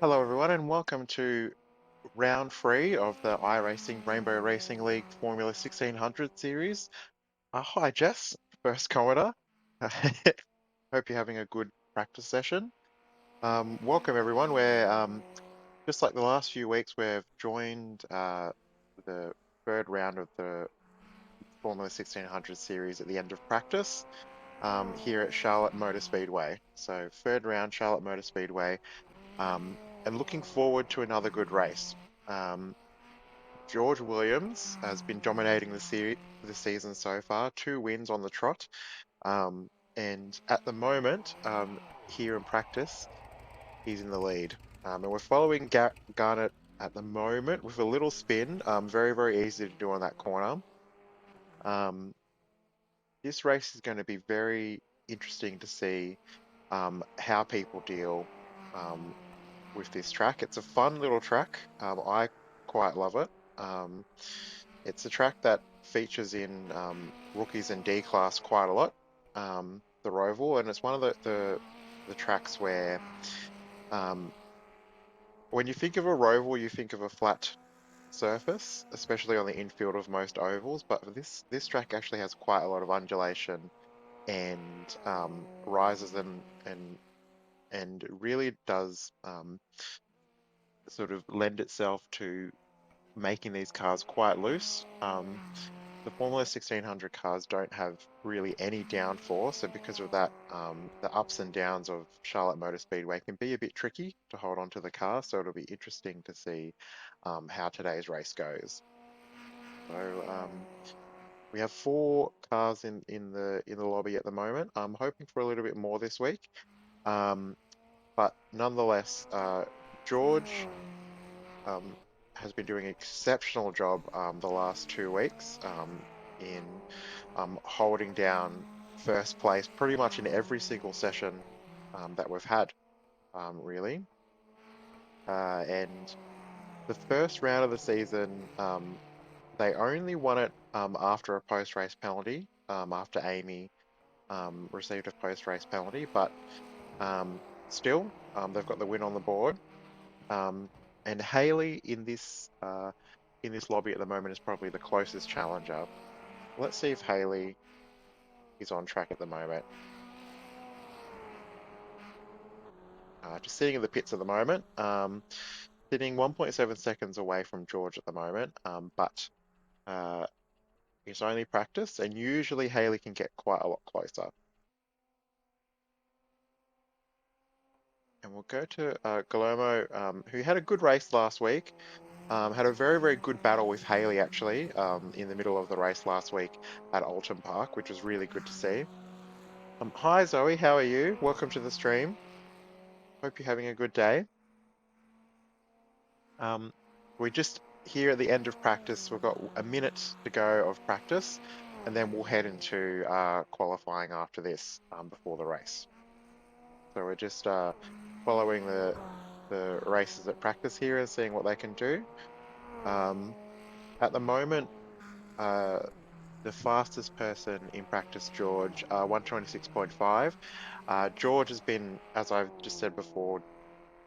Hello, everyone, and welcome to round three of the iRacing Rainbow Racing League Formula 1600 series. Hi, Jess, first commenter. Hope you're having a good practice session. Welcome, everyone. We're just like the last few weeks, we've joined the third round of the Formula 1600 series at the end of practice here at Charlotte Motor Speedway. So, third round, Charlotte Motor Speedway, um, and looking forward to another good race. Um, George Williams has been dominating the season so far, two wins on the trot. Um, and at the moment, here in practice, he's in the lead. And we're following Garnet at the moment with a little spin. Very, very easy to do on that corner. Um, this race is going to be very interesting to see how people deal um, with this track. It's a fun little track. I quite love it. Um, It's a track that features in rookies and D class quite a lot, the Roval, and it's one of the tracks where um, when you think of a Roval, you think of a flat surface, especially on the infield of most ovals. But this track actually has quite a lot of undulation and rises and really does sort of lend itself to making these cars quite loose. The Formula 1600 cars don't have really any downforce, so because of that, the ups and downs of Charlotte Motor Speedway can be a bit tricky to hold on to the car. So it'll be interesting to see how today's race goes. So we have four cars in the lobby at the moment. I'm hoping for a little bit more this week, um, but nonetheless, George um, has been doing an exceptional job the last 2 weeks in holding down first place pretty much in every single session that we've had, really. And the first round of the season, they only won it after a post-race penalty, after Amy received a post-race penalty, but um, still, they've got the win on the board. Um, and Haley in this lobby at the moment is probably the closest challenger. Let's see if Haley is on track at the moment. Just sitting in the pits at the moment, sitting 1.7 seconds away from George at the moment, but uh, it's only practice, and usually Haley can get quite a lot closer. And we'll go to Guillermo, who had a good race last week. Had a very, very good battle with Haley actually in the middle of the race last week at Alton Park, which was really good to see. Hi Zoe, how are you? Welcome to the stream. Hope you're having a good day. Um, we're just here at the end of practice. We've got a minute to go of practice, and then we'll head into qualifying after this before the race. So we're just following the races at practice here and seeing what they can do. Um, at the moment, uh, the fastest person in practice, George, 126.5. George has been, as I've just said before,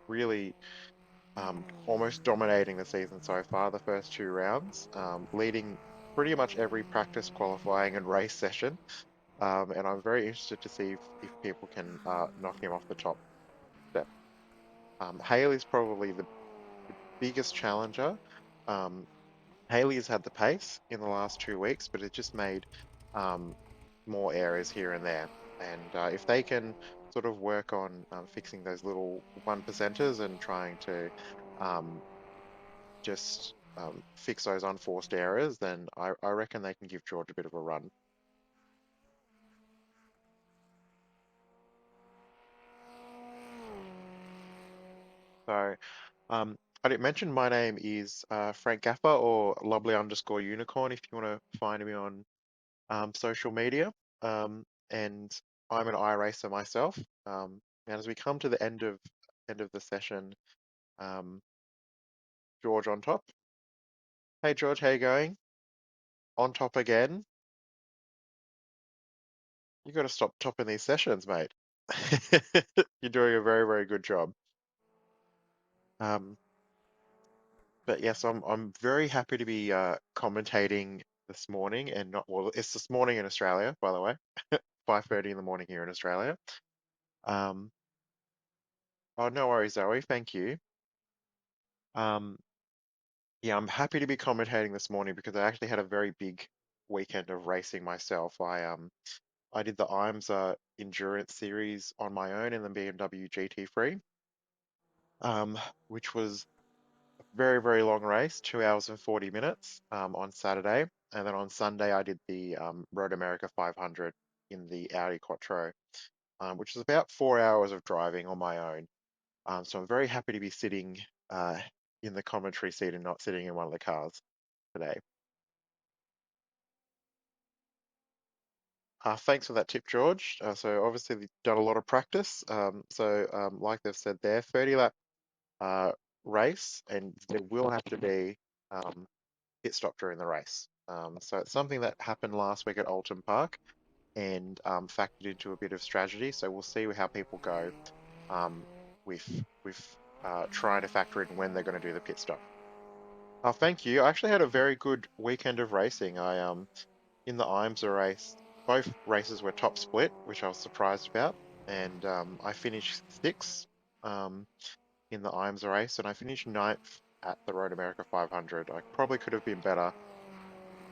really almost dominating the season so far, the first two rounds, leading pretty much every practice, qualifying, and race session. And I'm very interested to see if people can knock him off the top step. Haley's probably the biggest challenger. Um, Haley has had the pace in the last 2 weeks, but it just made um, more errors here and there. And if they can sort of work on fixing those little one percenters and trying to um, just fix those unforced errors, then I reckon they can give George a bit of a run. So I didn't mention my name is Frank Gaffer or lovely underscore unicorn if you want to find me on social media. And I'm an iRacer myself. And as we come to the end of the session, um, George on top. Hey George, how you going? On top again. You got to stop topping these sessions, mate. You're doing a very, very good job. Um, but yes, I'm very happy to be commentating this morning and not well, it's this morning in Australia, by the way, 5:30 in the morning here in Australia. Um, oh, no worries, Zoe. Thank you. Um, yeah, I'm happy to be commentating this morning because I actually had a very big weekend of racing myself. I did the IMSA endurance series on my own in the BMW GT3, which was a very, very long race, 2 hours and 40 minutes on Saturday. And then on Sunday, I did the Road America 500 in the Audi Quattro, which was about 4 hours of driving on my own. So I'm very happy to be sitting uh, in the commentary seat and not sitting in one of the cars today. Thanks for that tip, George. So obviously we've done a lot of practice. Like they've said there, 30 lap uh, race, and there will have to be pit stop during the race. So it's something that happened last week at Alton Park and factored into a bit of strategy. So we'll see how people go um, with trying to factor in when they're going to do the pit stop. Thank you. I actually had a very good weekend of racing. I in the IMSA race, both races were top split, which I was surprised about, and I finished sixth um, in the IMSA race, and I finished ninth at the Road America 500. I probably could have been better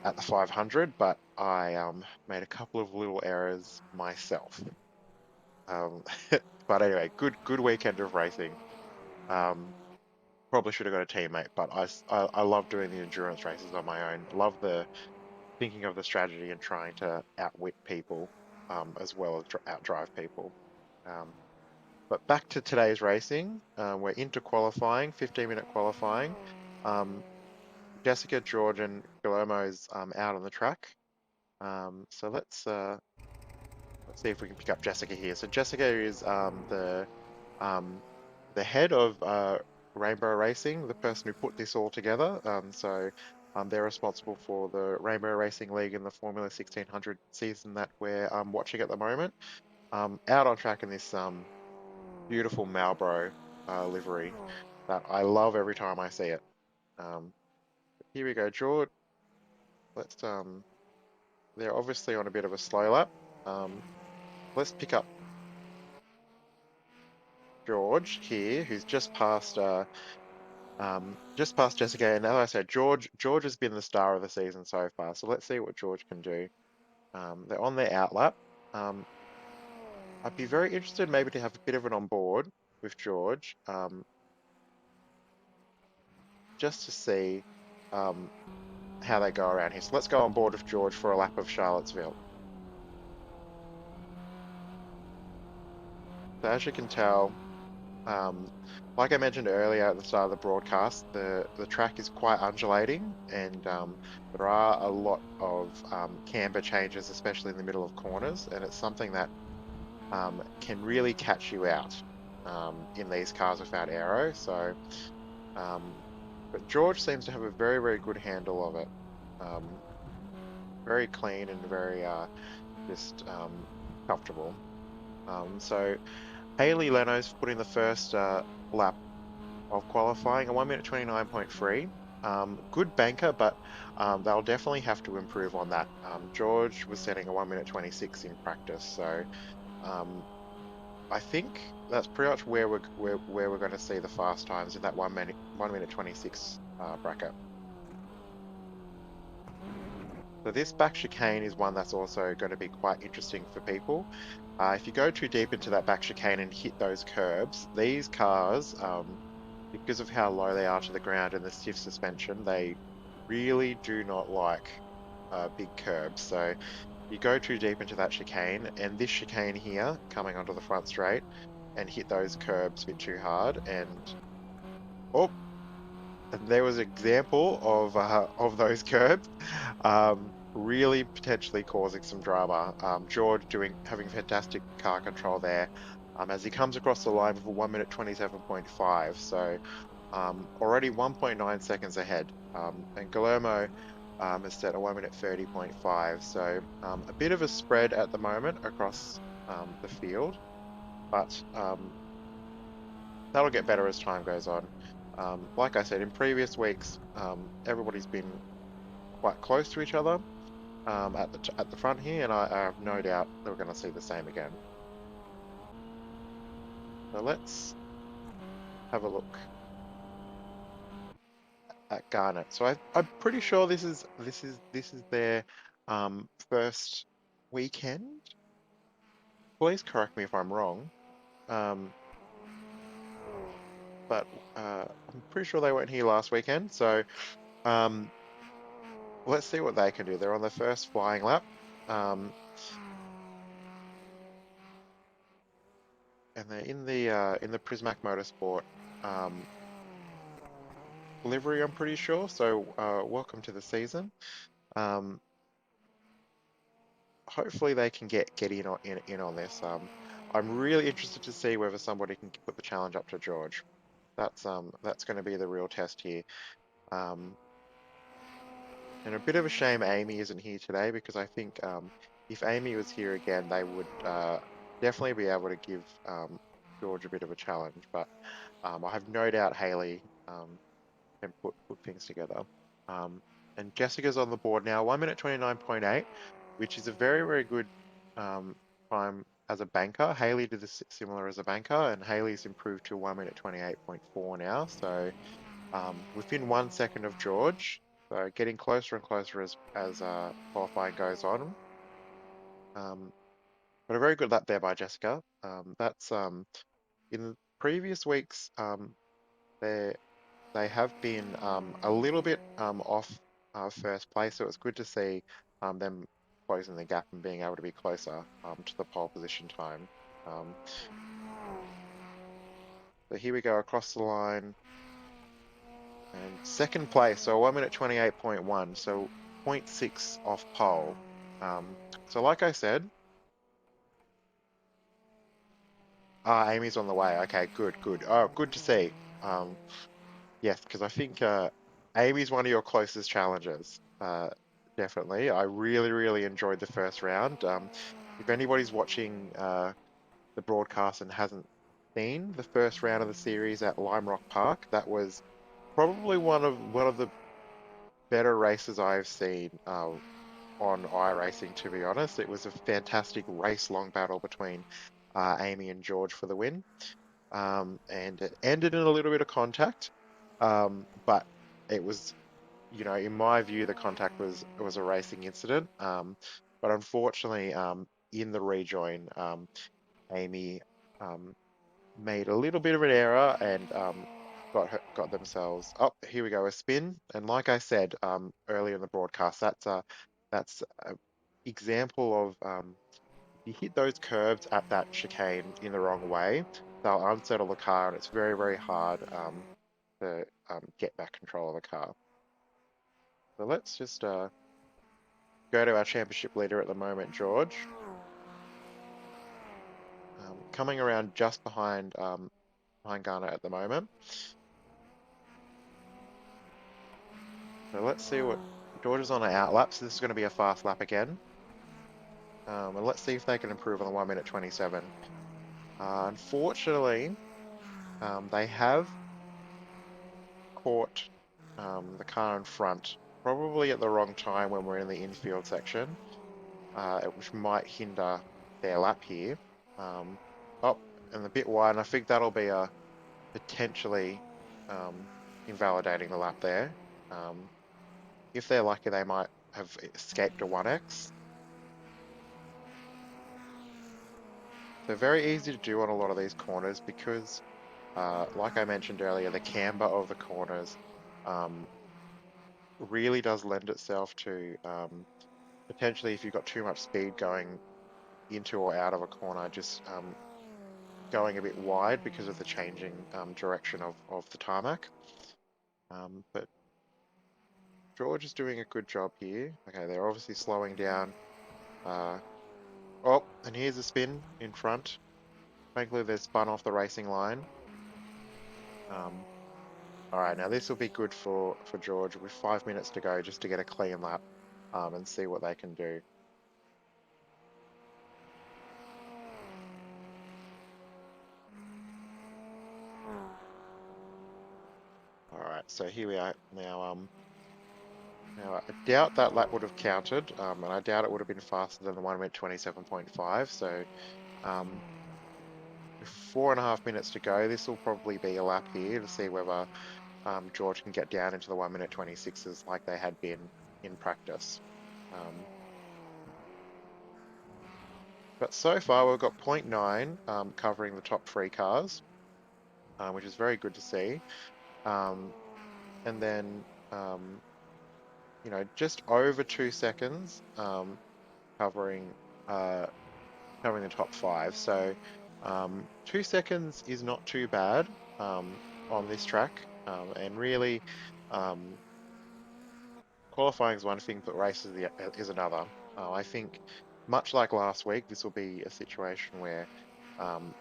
at the 500, but I made a couple of little errors myself. Um, but anyway, good weekend of racing. Um, Probably should have got a teammate, but I love doing the endurance races on my own. I love the thinking of the strategy and trying to outwit people as well as outdrive people. Um, but back to today's racing, we're into qualifying, 15-minute qualifying. Um, Jessica, George, and Guillermo's out on the track. So let's see if we can pick up Jessica here. So Jessica is um, the head of Rainbow Racing, the person who put this all together. They're responsible for the Rainbow Racing League and the Formula 1600 season that we're watching at the moment. Out on track in this beautiful Marlboro livery that I love every time I see it. Um, Here we go, George. Let's they're obviously on a bit of a slow lap. Um, let's pick up George here, who's just past Jessica. And as I said, George has been the star of the season so far. So let's see what George can do. They're on their outlap. Um, I'd be very interested maybe to have a bit of an on board with George, just to see um, how they go around here. So let's go on board with George for a lap of Charlottesville. So as you can tell, Um, like I mentioned earlier at the start of the broadcast, the track is quite undulating, and there are a lot of camber changes, especially in the middle of corners, and it's something that can really catch you out in these cars without aero. Um, but George seems to have a very, very good handle of it. Um, Very clean and very just comfortable. So Haley Leno's put in the first lap of qualifying, a 1 minute 29.3. Good banker, but they'll definitely have to improve on that. George was setting a 1 minute 26 in practice, so um, I think that's pretty much where we're going to see the fast times in that 1 minute 26 bracket. So this back chicane is one that's also going to be quite interesting for people. If you go too deep into that back chicane and hit those curbs, these cars, because of how low they are to the ground and the stiff suspension, they really do not like big curbs. So you go too deep into that chicane, and this chicane here, coming onto the front straight, and hit those curbs a bit too hard, and oh, and there was an example of those curbs, really potentially causing some drama. George having fantastic car control there, as he comes across the line with a 1 minute 27.5. So already 1.9 seconds ahead. And Guillermo has set a 1 minute 30.5. So a bit of a spread at the moment across the field, but that'll get better as time goes on. Like I said, in previous weeks, everybody's been quite close to each other at the front here, and I have no doubt that we're going to see the same again. So let's have a look at Garnet. So I'm pretty sure this is their first weekend. Please correct me if I'm wrong. Um, but I'm pretty sure they weren't here last weekend. So um, let's see what they can do. They're on the first flying lap. Um, and they're in the Prismac Motorsport um, livery, I'm pretty sure. So welcome to the season. Um, hopefully they can get in on this. I'm really interested to see whether somebody can put the challenge up to George. That's going to be the real test here. Um, and a bit of a shame Amy isn't here today because I think if Amy was here again, they would definitely be able to give George a bit of a challenge. But I have no doubt Haley can put things together. Um, and Jessica's on the board now, 1 minute 29.8, which is a very, very good um, time as a banker. Haley did this similar as a banker, and Haley's improved to 1 minute 28.4 now. So within 1 second of George, so getting closer and closer as qualifying goes on. Um, but a very good lap there by Jessica. That's in previous weeks. There they have been a little bit off first place, so it's good to see them closing the gap and being able to be closer to the pole position time. Um, so here we go across the line and second place, so 1 minute 28.1, so zero point 0.6 off pole. So like I said, Amy's on the way. Okay, good, good. Oh, good to see. Um, Yes, because I think Amy's one of your closest challengers. Definitely. I really, really enjoyed the first round. If anybody's watching the broadcast and hasn't seen the first round of the series at Lime Rock Park, that was probably one of the better races I've seen on iRacing, to be honest. It was a fantastic race-long battle between Amy and George for the win. And it ended in a little bit of contact. But it was, in my view, the contact was a racing incident. But unfortunately, in the rejoin, Amy um, made a little bit of an error and got themselves. Oh, here we go, a spin. And like I said earlier in the broadcast, that's a example of you hit those curves at that chicane in the wrong way, they'll unsettle the car, and it's very, very hard to get back control of the car. So let's just go to our championship leader at the moment, George. Coming around just behind Garner at the moment. So let's see what George is on an out lap, so this is going to be a fast lap again. And let's see if they can improve on the 1 minute 27. Unfortunately, they have caught the car in front probably at the wrong time when we're in the infield section, which might hinder their lap here. Um, oh, and a bit wide, and I think that'll be a potentially invalidating the lap there. Um, if they're lucky, they might have escaped a 1x. So very easy to do on a lot of these corners because, like I mentioned earlier, the camber of the corners um, really does lend itself to potentially if you've got too much speed going into or out of a corner, just going a bit wide because of the changing direction of the tarmac. But George is doing a good job here. Okay, they're obviously slowing down. Uh, oh, and here's a spin in front. Thankfully, they've spun off the racing line. Um, all right, now this will be good for George with 5 minutes to go just to get a clean lap and see what they can do. right, so here we are now. Now I doubt that lap would have counted, and I doubt it would have been faster than the 1 minute 27.5. So, um, with 4.5 minutes to go, this will probably be a lap here to see whether George can get down into the 1 minute 26s like they had been in practice. Um, but so far we've got point 0.9 covering the top three cars, which is very good to see. Um, and then just over 2 seconds covering uh, covering the top five. So 2 seconds is not too bad on this track. And really, um, qualifying is one thing, but is another. I think, much like last week, this will be a situation where um,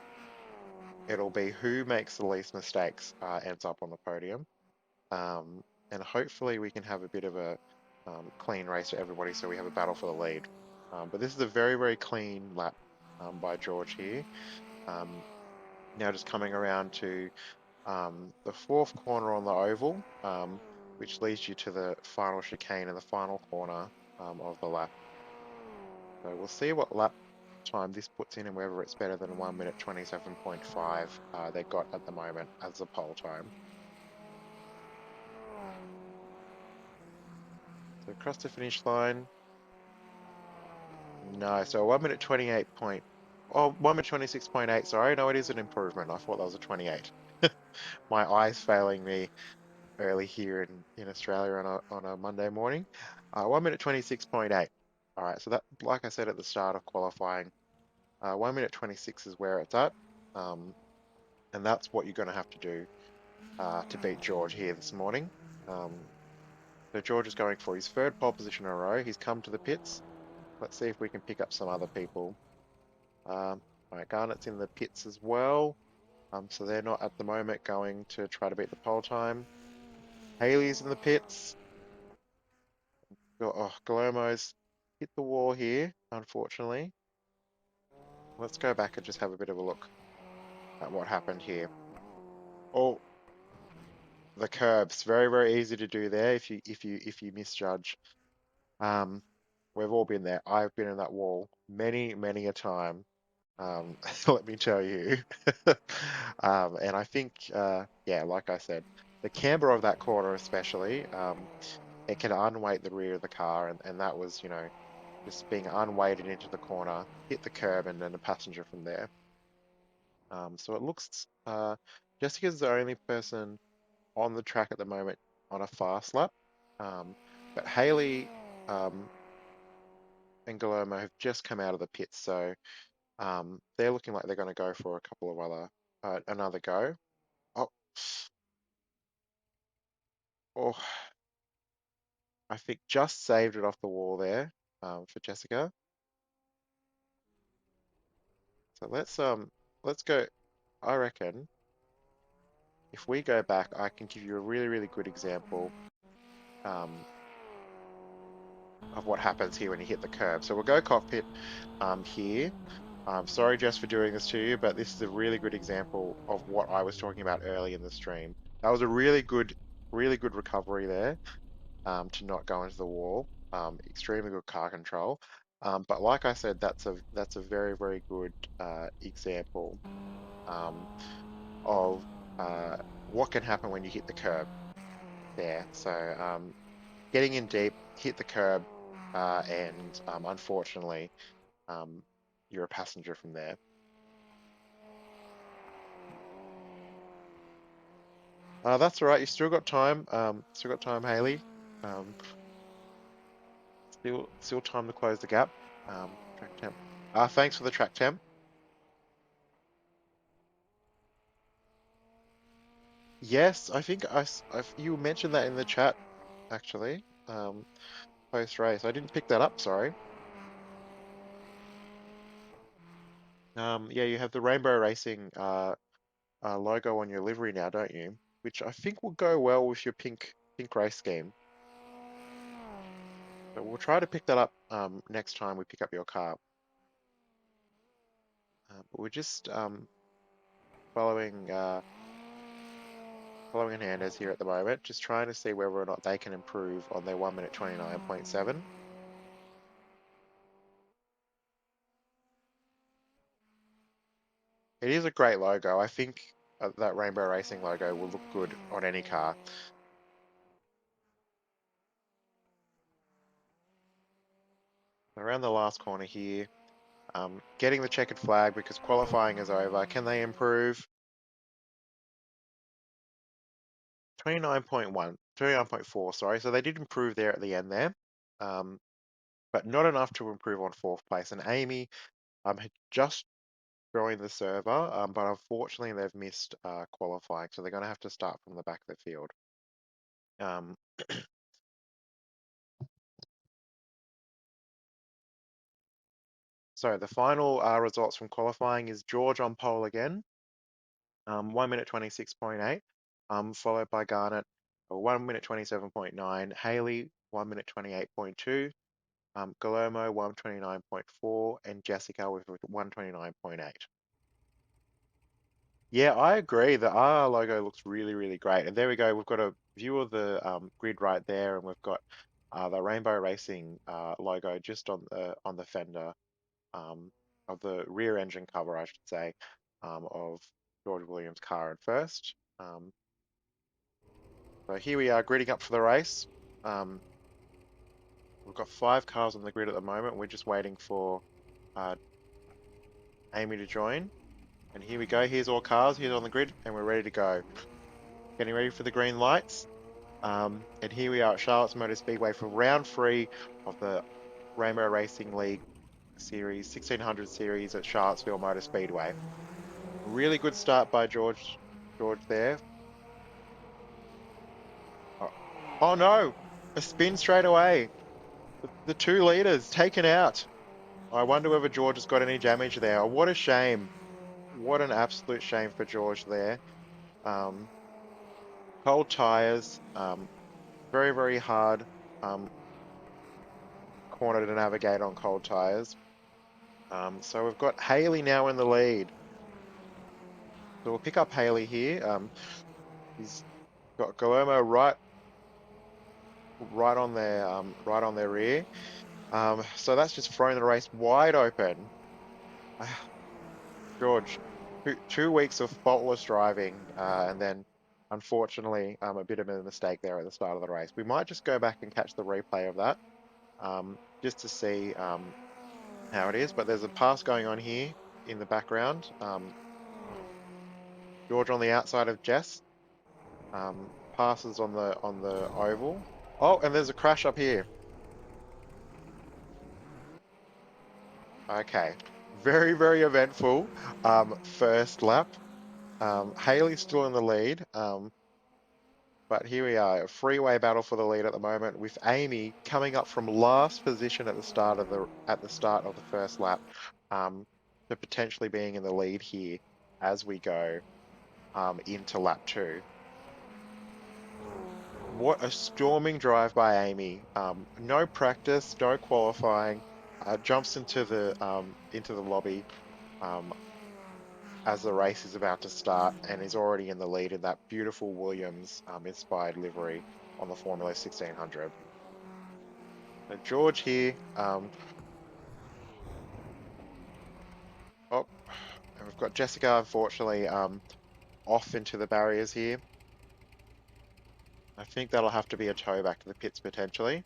it'll be who makes the least mistakes ends up on the podium. Um, and hopefully we can have a bit of a clean race for everybody so we have a battle for the lead. But this is a very, very clean lap by George here. Um, Now just coming around to the fourth corner on the oval, which leads you to the final chicane and the final corner of the lap. So we'll see what lap time this puts in and whether it's better than 1 minute 27.5 they got at the moment as the pole time. So across the finish line. No, so 1 minute 28 point. Oh, 1 minute 26.8. Sorry, no, it is an improvement. I thought that was a 28. My eyes failing me early here in Australia on a Monday morning. 1 minute 26.8. All right, so that, like I said at the start of qualifying, 1 minute 26 is where it's at. Um, and that's what you're going to have to do to beat George here this morning. Um, so George is going for his third pole position in a row. He's come to the pits. Let's see if we can pick up some other people. All right, Garnett's in the pits as well. So they're not at the moment going to try to beat the pole time. Haley's in the pits. Oh, Galomo's hit the wall here, unfortunately. Let's go back and just have a bit of a look at what happened here. Oh, the curbs, very, very easy to do there if you misjudge. Um, we've all been there. I've been in that wall many, many a time. Let me tell you. And I think, yeah, like I said, the camber of that corner especially, it can unweight the rear of the car, and that was, just being unweighted into the corner, hit the curb, and then the passenger from there. So it looks, Jessica's the only person on the track at the moment on a fast lap, um, but Haley um, and Guillermo have just come out of the pits, so they're looking like they're going to go for a couple of another go. Oh, oh, I think just saved it off the wall there for Jessica. So let's go. I reckon if we go back, I can give you a really, really good example um, of what happens here when you hit the curb. So we'll go cockpit here. Sorry, Jess, for doing this to you, but this is a really good example of what I was talking about early in the stream. That was a really good recovery there to not go into the wall. Extremely good car control. But like I said, that's a very, very good example um, of what can happen when you hit the curb there. So getting in deep, hit the curb, and unfortunately, um, you're a passenger from there. That's all right. You still got time. Still got time, Haley. Um, still time to close the gap. Track temp. Thanks for the track temp. Yes, I think you mentioned that in the chat actually. Post race. I didn't pick that up. Sorry. Yeah, you have the Rainbow Racing logo on your livery now, don't you? Which I think will go well with your pink race scheme. So we'll try to pick that up next time we pick up your car. But we're just following Following Hernandez here at the moment, just trying to see whether or not they can improve on their 1 minute 29.7. It is a great logo. I think that Rainbow Racing logo will look good on any car. Around the last corner here, getting the checkered flag because qualifying is over. Can they improve? 29.1, 29.4, sorry. So they did improve there at the end there, um, but not enough to improve on fourth place. And Amy had just joined the server, but unfortunately they've missed qualifying, so they're going to have to start from the back of the field. Um, so the final results from qualifying is George on pole again, 1 minute 26.8, followed by Garnet, 1 minute 27.9, Haley, 1 minute 28.2, Guillermo, 129.4, and Jessica with 129.8. Yeah, I agree. The R logo looks really, really great. And there we go. We've got a view of the grid right there, and we've got the Rainbow Racing logo just on the fender of the rear engine cover, I should say, of George Williams' car at first. So here we are gridding up for the race. Um, we've got 5 cars on the grid at the moment. We're just waiting for uh, Amy to join. And here we go. Here's all cars. Here's on the grid, and we're ready to go. Getting ready for the green lights. And here we are at Charlotte's Motor Speedway for round 3 of the Rainbow Racing League Series 1600 series at Charlottesville Motor Speedway. Really good start by George there. Oh, oh no, a spin straight away. The 2 leaders taken out. I wonder whether George has got any damage there. Oh, what a shame. What an absolute shame for George there. Um, Cold tires, very, very hard corner to navigate on cold tires. So we've got Haley now in the lead. So we'll pick up Haley here. He's got Guillermo right on their rear. So that's just thrown the race wide open. George, 2 weeks of faultless driving, and then unfortunately a bit of a mistake there at the start of the race. We might just go back and catch the replay of that, just to see how it is. But there's a pass going on here in the background. George on the outside of Jess. Passes on the oval. Oh, and there's a crash up here. Okay, very, very eventful. First lap. Haley's still in the lead. But here we are, a freeway battle for the lead at the moment, with Amy coming up from last position at the start of the first lap, to potentially being in the lead here as we go into lap 2. What a storming drive by Amy. No practice, no qualifying. Jumps into the lobby um, as the race is about to start and is already in the lead in that beautiful Williams inspired livery on the Formula 1600. So George here. Oh, and we've got Jessica, unfortunately, off into the barriers here. I think that'll have to be a tow back to the pits potentially.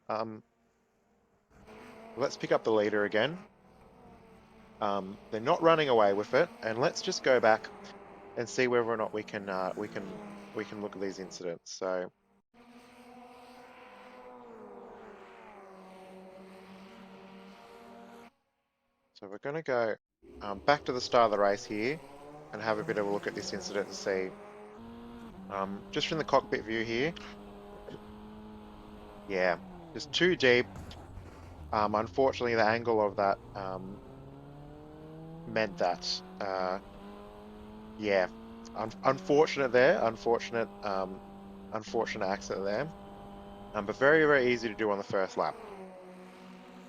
Um, let's pick up the leader again. They're not running away with it, and let's just go back and see whether or not we can look at these incidents. So we're going to go back to the start of the race here and have a bit of a look at this incident to see. Just from the cockpit view here, yeah, just too deep. Unfortunately, the angle of that meant that, yeah, unfortunate there, unfortunate accident there, but very, very easy to do on the first lap.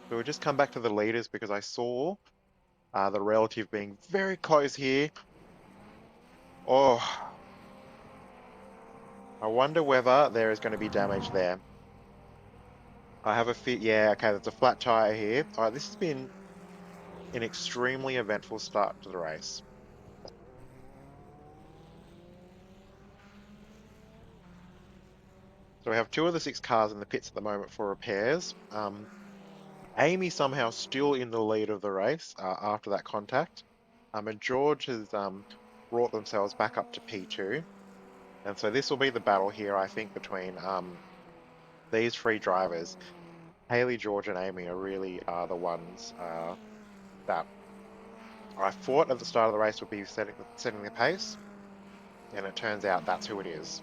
So we'll just come back to the leaders because I saw the relative being very close here. Oh, I wonder whether there is going to be damage there. I have a fit. Yeah, okay, there's a flat tire here. All right, this has been an extremely eventful start to the race. So we have two of the six cars in the pits at the moment for repairs. Amy somehow still in the lead of the race after that contact. And George has brought themselves back up to P2. And so this will be the battle here, I think, between these three drivers. Haley, George, and Amy are really the ones that I thought at the start of the race would be setting the pace, and it turns out that's who it is.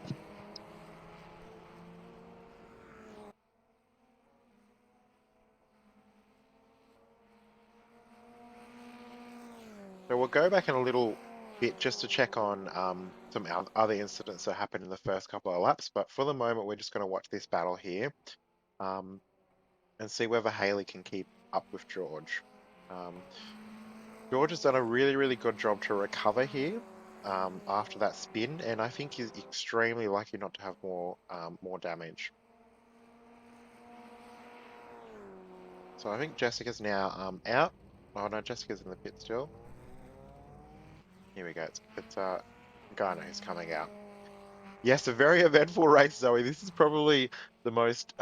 So we'll go back in a little bit just to check on some other incidents that happened in the first couple of laps. But for the moment, we're just going to watch this battle here um, and see whether Haley can keep up with George. Um, George has done a really, really good job to recover here after that spin, and I think he's extremely lucky not to have more damage. So I think Jessica's now out. Oh no, Jessica's in the pit still. Here we go. It's Garner who's coming out. Yes, a very eventful race, Zoe. This is probably the most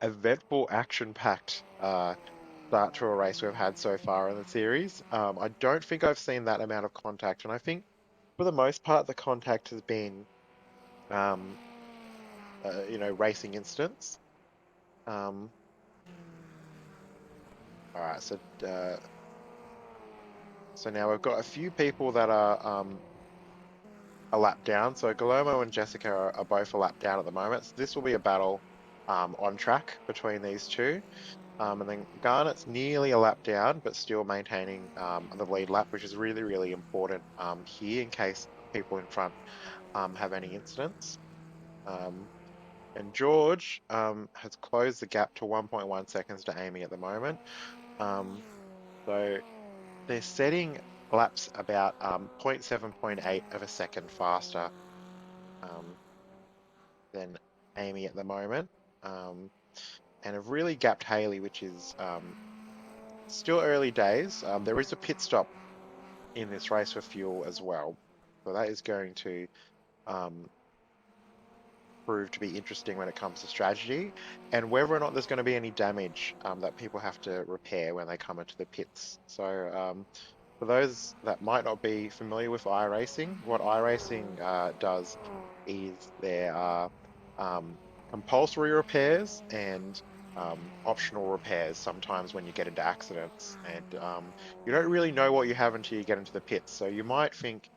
eventful, action-packed start to a race we've had so far in the series. I don't think I've seen that amount of contact, and I think for the most part the contact has been, um, racing incidents. Um, all right, so now we've got a few people that are a lap down. So Guillermo and Jessica are both a lap down at the moment. So this will be a battle on track between these two. And then Garnett's nearly a lap down, but still maintaining the lead lap, which is really, really important here in case people in front have any incidents. Um, and George has closed the gap to 1.1 seconds to Amy at the moment. Um, so they're setting laps about zero point 0.7, zero point 0.8 of a second faster um, than Amy at the moment. Um, and have really gapped Haley, which is still early days. There is a pit stop in this race for fuel as well. So that is going to um, prove to be interesting when it comes to strategy and whether or not there's going to be any damage that people have to repair when they come into the pits. So for those that might not be familiar with iRacing, what iRacing does is there are um, compulsory repairs and optional repairs sometimes when you get into accidents. And you don't really know what you have until you get into the pits. So you might think,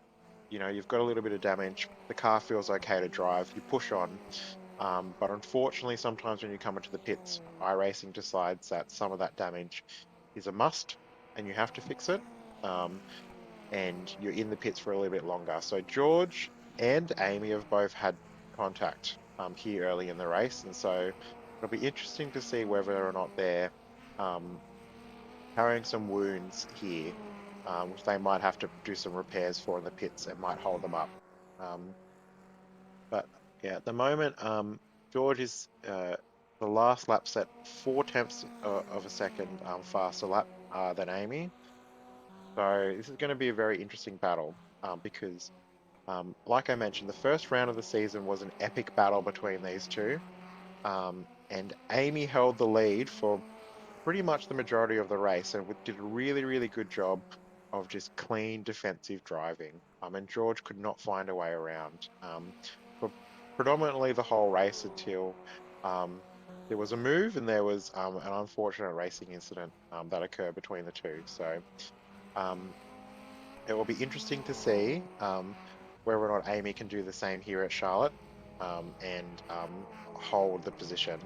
you've got a little bit of damage, the car feels okay to drive, you push on. But unfortunately, sometimes when you come into the pits, iRacing decides that some of that damage is a must and you have to fix it. Um, and you're in the pits for a little bit longer. So George and Amy have both had contact here early in the race, and so it'll be interesting to see whether or not they're um, carrying some wounds here, which they might have to do some repairs for in the pits and might hold them up. Um, but yeah, at the moment, George is the last lap set 4 tenths of a second faster lap than Amy. So this is going to be a very interesting battle because, like I mentioned, the first round of the season was an epic battle between these two, and Amy held the lead for pretty much the majority of the race and did a really, really good job of just clean defensive driving. And George could not find a way around for predominantly the whole race until um, there was a move and there was an unfortunate racing incident that occurred between the two. So um, it will be interesting to see whether or not Amy can do the same here at Charlotte and hold the position.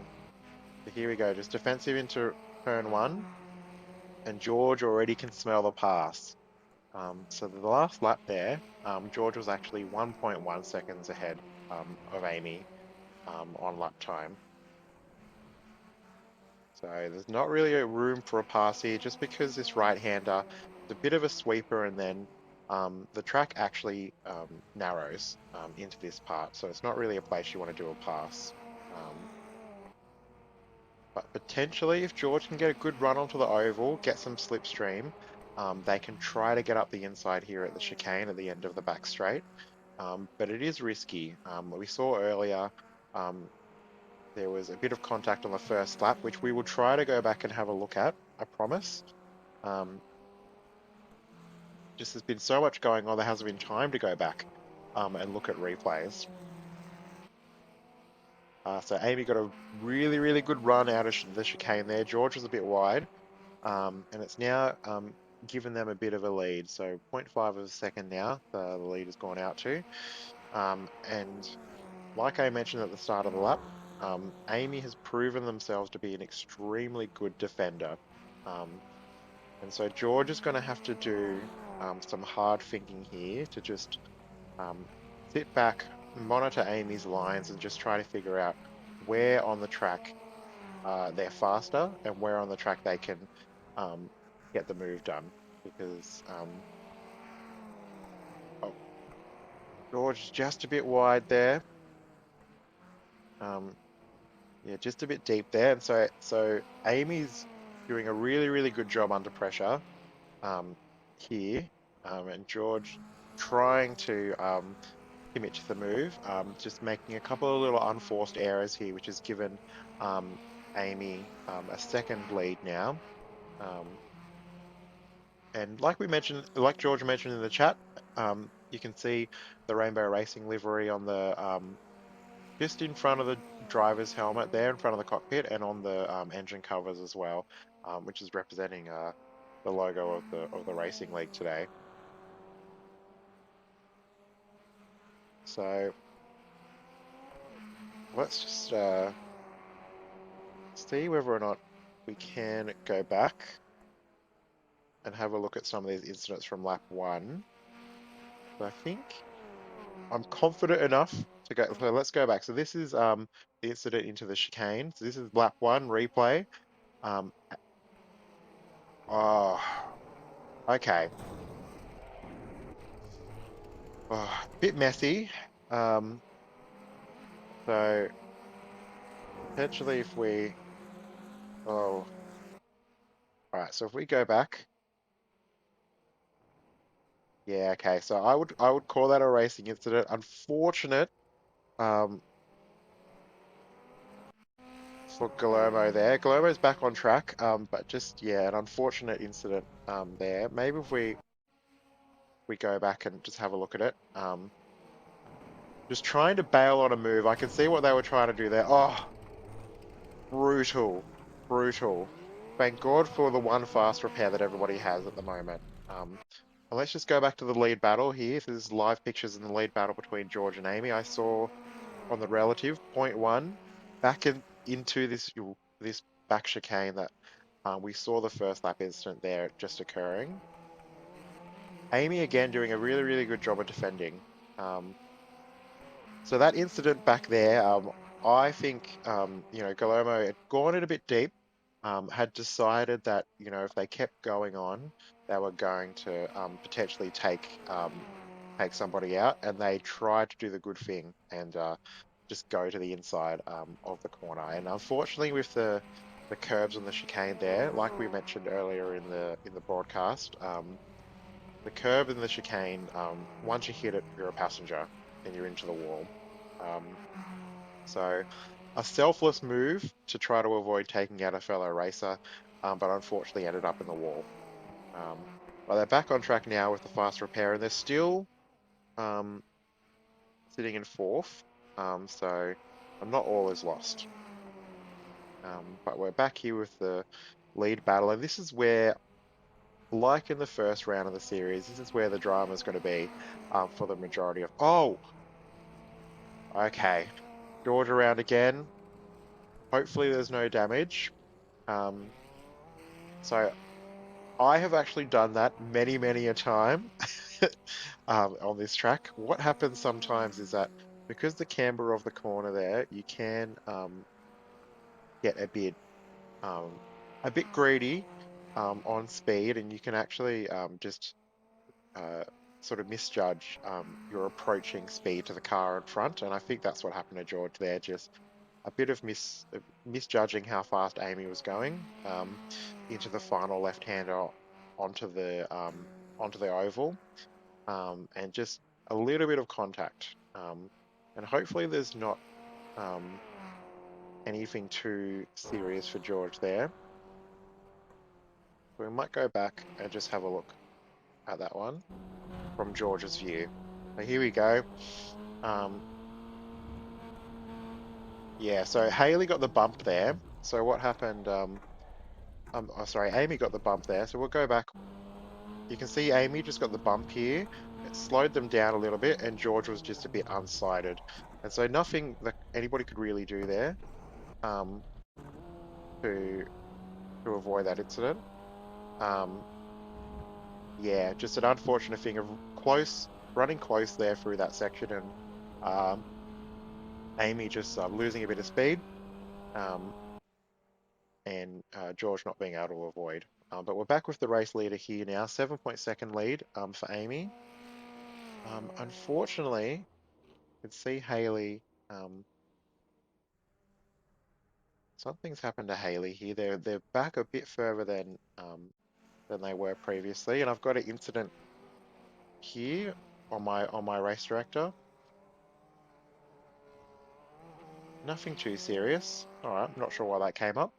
So here we go, just defensive into turn one, and George already can smell the pass. So the last lap there, George was actually 1.1 seconds ahead of Amy on lap time. So there's not really a room for a pass here, just because this right-hander is a bit of a sweeper, and then the track actually narrows into this part, so it's not really a place you want to do a pass. Um, but potentially, if George can get a good run onto the oval, get some slipstream, they can try to get up the inside here at the chicane at the end of the back straight. But it is risky. We saw earlier um, there was a bit of contact on the first lap, which we will try to go back and have a look at, I promise. Um, just there's been so much going on, there hasn't been time to go back and look at replays. So Amy got a really, really good run out of the chicane there. George was a bit wide, and it's now given them a bit of a lead. So zero point 0.5 of a second now, the lead has gone out to. And like I mentioned at the start of the lap, Amy has proven themselves to be an extremely good defender. Um, and so George is going to have to do some hard thinking here to just um, sit back, monitor Amy's lines, and just try to figure out where on the track they're faster and where on the track they can um, get the move done. Because oh, George is just a bit wide there. Um, yeah, just a bit deep there. And so Amy's doing a really, really good job under pressure um, here. And George trying to commit to the move, just making a couple of little unforced errors here, which has given um, Amy a second lead now. Um, and like we mentioned, like George mentioned in the chat, you can see the Rainbow Racing livery on the just in front of the driver's helmet there, in front of the cockpit, and on the engine covers as well, which is representing the logo of the racing league today. So let's just see whether or not we can go back and have a look at some of these incidents from lap one. So I think I'm confident enough to go. So let's go back. So this is the incident into the chicane. So this is lap one replay. Um, oh, okay. Oh, bit messy. Um, so potentially if we, oh, all right. So if we go back, yeah, okay. So I would call that a racing incident. Unfortunate, um, for Guillermo there. Guillermo's back on track, but just yeah, an unfortunate incident there. Maybe if we go back and just have a look at it. Just trying to bail on a move. I can see what they were trying to do there. Oh, brutal, brutal. Thank God for the one fast repair that everybody has at the moment. Um, and let's just go back to the lead battle here. There's live pictures in the lead battle between George and Amy. I saw on the relative point one back into this back chicane that we saw the first lap incident there just occurring. Amy again doing a really, really good job of defending. Um, So that incident back there, I think, Guillermo had gone in a bit deep, had decided that, if they kept going on, they were going to potentially take somebody out, and they tried to do the good thing and just go to the inside of the corner. And unfortunately, with the curbs and the chicane there, like we mentioned earlier in the broadcast, the curb and the chicane, once you hit it, you're a passenger and you're into the wall. Um, so a selfless move to try to avoid taking out a fellow racer, but unfortunately ended up in the wall. Um, but they're back on track now with the fast repair, and they're still um, sitting in fourth. So not all is lost. But we're back here with the lead battle, and this is where, like in the first round of the series, this is where the drama is going to be for the majority of. Oh, okay. George around again. Hopefully, there's no damage. Um, so I have actually done that many, many a time on this track. What happens sometimes is that because the camber of the corner there, you can get um, a bit greedy on speed, and you can actually just uh, sort of misjudge your approaching speed to the car in front, and I think that's what happened to George there. Just a bit of misjudging how fast Amy was going into the final left-hander onto the oval, and just a little bit of contact. And hopefully there's not um, anything too serious for George there. We might go back and just have a look at that one from George's view. So here we go. Um, yeah, so Haley got the bump there. So what happened? Oh, sorry, Amy got the bump there. So we'll go back. You can see Amy just got the bump here. It slowed them down a little bit, and George was just a bit unsighted. And so nothing that anybody could really do there um, to avoid that incident. Um, yeah, just an unfortunate thing of running close there through that section, and um, Amy just losing a bit of speed, um, and George not being able to avoid. But we're back with the race leader here now, 7-point-second lead for Amy. Unfortunately, you can see Haley. Um, Something's happened to Haley here. They're back a bit further than they were previously, and I've got an incident here on my race director. Nothing too serious. All right, I'm not sure why that came up.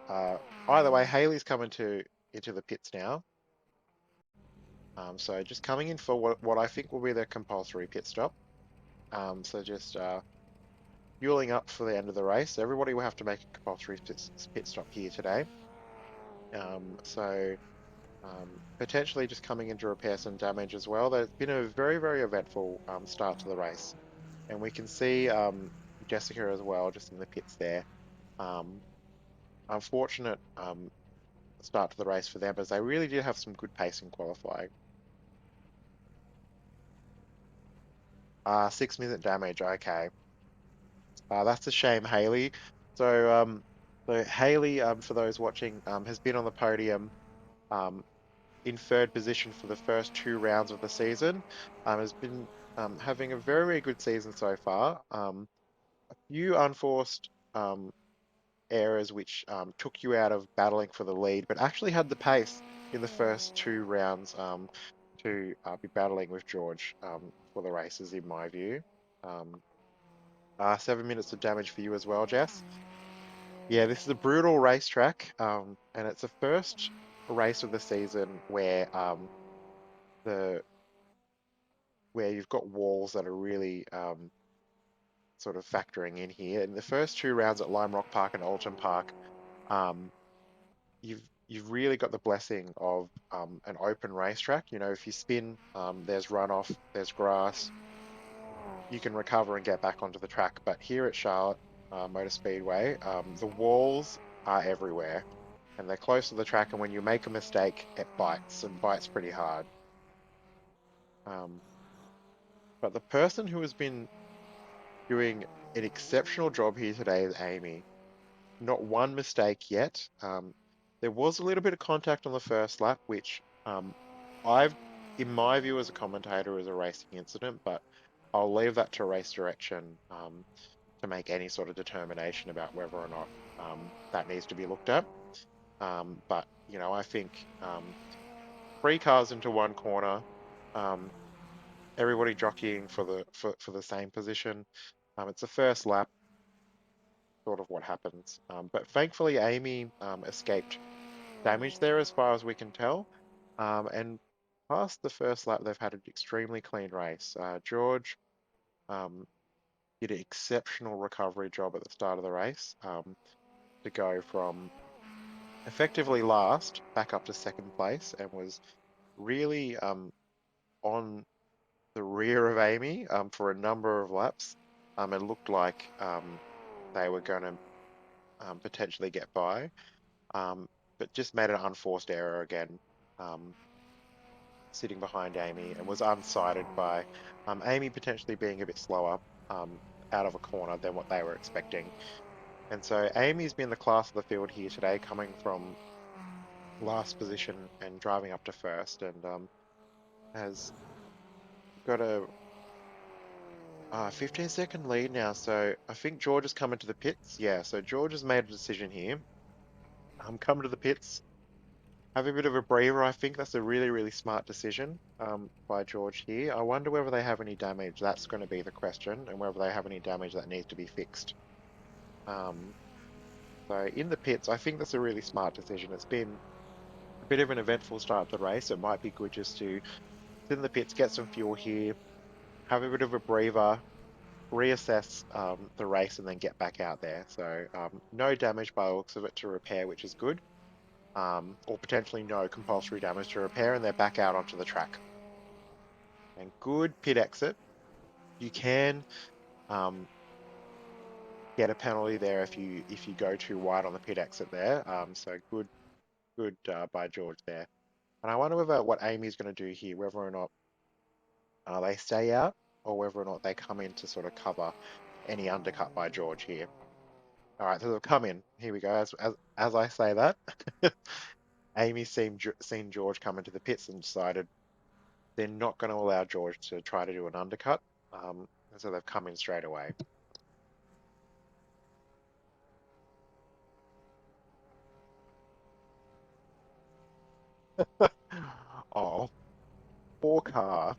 Uh, Either way, Haley's coming into the pits now. So just coming in for what I think will be their compulsory pit stop. So just fueling up for the end of the race. Everybody will have to make a compulsory pit stop here today. So potentially just coming in to repair some damage as well. There's been a very, very eventful start to the race. And we can see Jessica as well, just in the pits there. Um, Unfortunate start to the race for them, as they really did have some good pace in qualifying. 6-minute damage, okay. That's a shame, Haley. So Haley, for those watching, has been on the podium um, in third position for the first 2 rounds of the season. Has been having a very, very good season so far. A few unforced errors which took you out of battling for the lead, but actually had the pace in the first 2 rounds to be battling with George for the races, in my view. Um, 7 minutes of damage for you as well, Jess. Yeah, this is a brutal racetrack, and it's the first race of the season the where you've got walls that are really sort of factoring in here. In the first 2 rounds at Lime Rock Park and Alton Park, um, you've really got the blessing of an open racetrack. You know, if you spin, there's runoff, there's grass, you can recover and get back onto the track. But here at Charlotte Motor Speedway, the walls are everywhere, and they're close to the track. And when you make a mistake, it bites and bites pretty hard. Um, but the person who has been doing an exceptional job here today is Amy. Not one mistake yet. There was a little bit of contact on the first lap, which I've, in my view as a commentator, is a racing incident, but I'll leave that to race direction to make any sort of determination about whether or not that needs to be looked at. But you know, I think 3 cars into one corner, um, everybody jockeying for the same position. It's the first lap, sort of what happens. But thankfully, Amy escaped damage there as far as we can tell. And past the first lap, they've had an extremely clean race. George um, did an exceptional recovery job at the start of the race to go from effectively last back up to second place, and was really on the rear of Amy for a number of laps. It looked like they were going to potentially get by, um, but just made an unforced error again, um, sitting behind Amy, and was unsighted by Amy potentially being a bit slower out of a corner than what they were expecting. And so Amy's been the class of the field here today, coming from last position and driving up to first, and has got a 15-second lead now. So I think George has come into the pits. Yeah, so George has made a decision here. I'm coming to the pits. Have a bit of a breather. I think that's a really, really smart decision by George here. I wonder whether they have any damage. That's going to be the question, and whether they have any damage that needs to be fixed. Um, so in the pits, I think that's a really smart decision. It's been a bit of an eventful start to the race. It might be good just to sit in the pits, get some fuel here, have a bit of a breather, reassess the race, and then get back out there. So no damage by the looks of it to repair, which is good. Or potentially no compulsory damage to repair, and they're back out onto the track. And good pit exit. You can um, get a penalty there if you go too wide on the pit exit there. So good by George there. And I wonder whether what Amy's going to do here, whether or not they stay out, or whether or not they come in to sort of cover any undercut by George here. All right, so they've come in. Here we go. As I say that, Amy seen George come into the pits and decided they're not going to allow George to try to do an undercut. And so they've come in straight away. Oh, poor car.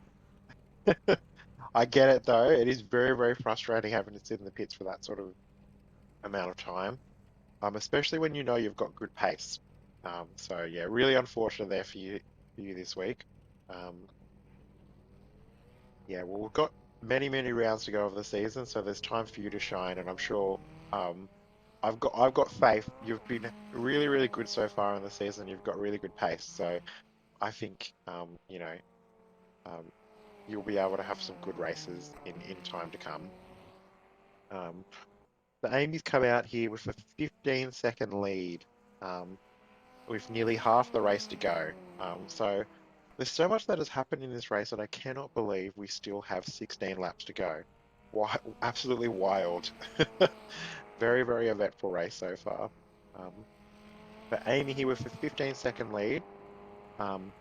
I get it though. It is very, very frustrating having to sit in the pits for that sort of amount of time. Especially when you know you've got good pace. So yeah, really unfortunate there for you this week. Um, yeah, well, we've got many, many rounds to go of the season, so there's time for you to shine, and I'm sure um, I've got faith. You've been really, really good so far in the season. You've got really good pace, so I think um, you'll be able to have some good races in time to come. Um, the Amy's come out here with a 15-second lead, um, with nearly half the race to go. So there's so much that has happened in this race that I cannot believe we still have 16 laps to go. Why, absolutely wild. Very, very eventful race so far. Um, but Amy here with a 15-second lead. Um,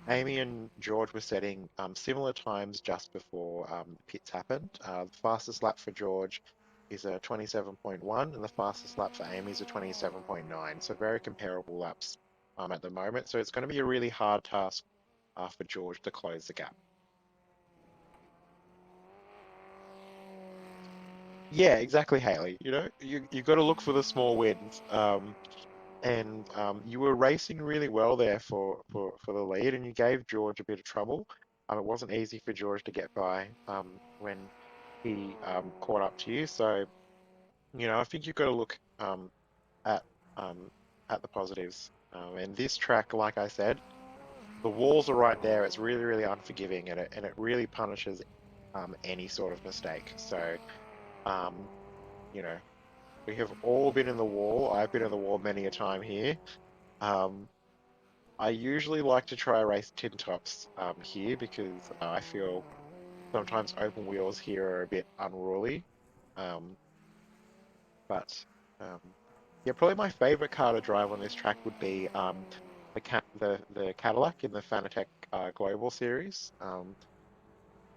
Amy and George were setting similar times just before the pits happened. The fastest lap for George is a 27.1, and the fastest lap for Amy is a 27.9. So very comparable laps at the moment. So it's going to be a really hard task for George to close the gap. Yeah, exactly, Haley. You got to look for the small wins. And you were racing really well there for the lead, and you gave George a bit of trouble. It wasn't easy for George to get by when he caught up to you. So, I think you've got to look at um, at the positives. And this track, like I said, the walls are right there. It's really, really unforgiving, and it really punishes any sort of mistake. So, um, you know, we have all been in the wall. I've been in the wall many a time here. Um, I usually like to try race tin tops here because I feel sometimes open wheels here are a bit unruly. Um, but um, yeah, probably my favorite car to drive on this track would be the Cadillac in the Fanatec Global Series.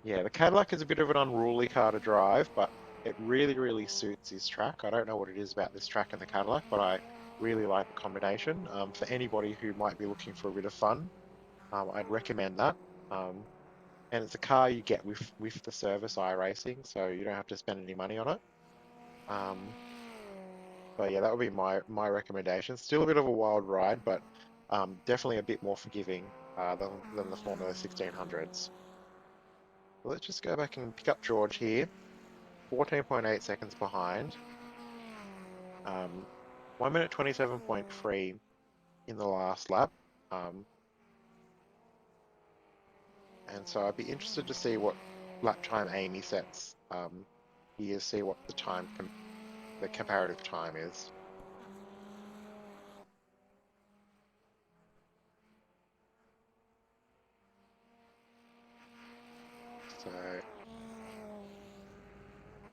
Yeah, the Cadillac is a bit of an unruly car to drive, but it really, really suits this track. I don't know what it is about this track and the Cadillac, but I really like the combination. For anybody who might be looking for a bit of fun, I'd recommend that. Um, and it's a car you get with the service iRacing, so you don't have to spend any money on it. Um, but yeah, that would be my recommendation. Still a bit of a wild ride, but definitely a bit more forgiving than the Formula 1600s. Let's just go back and pick up George here. 14.8 seconds behind. Um, 1 minute 27.3 in the last lap. Um, and so I'd be interested to see what lap time Amy sets here, see what the comparative time is. So,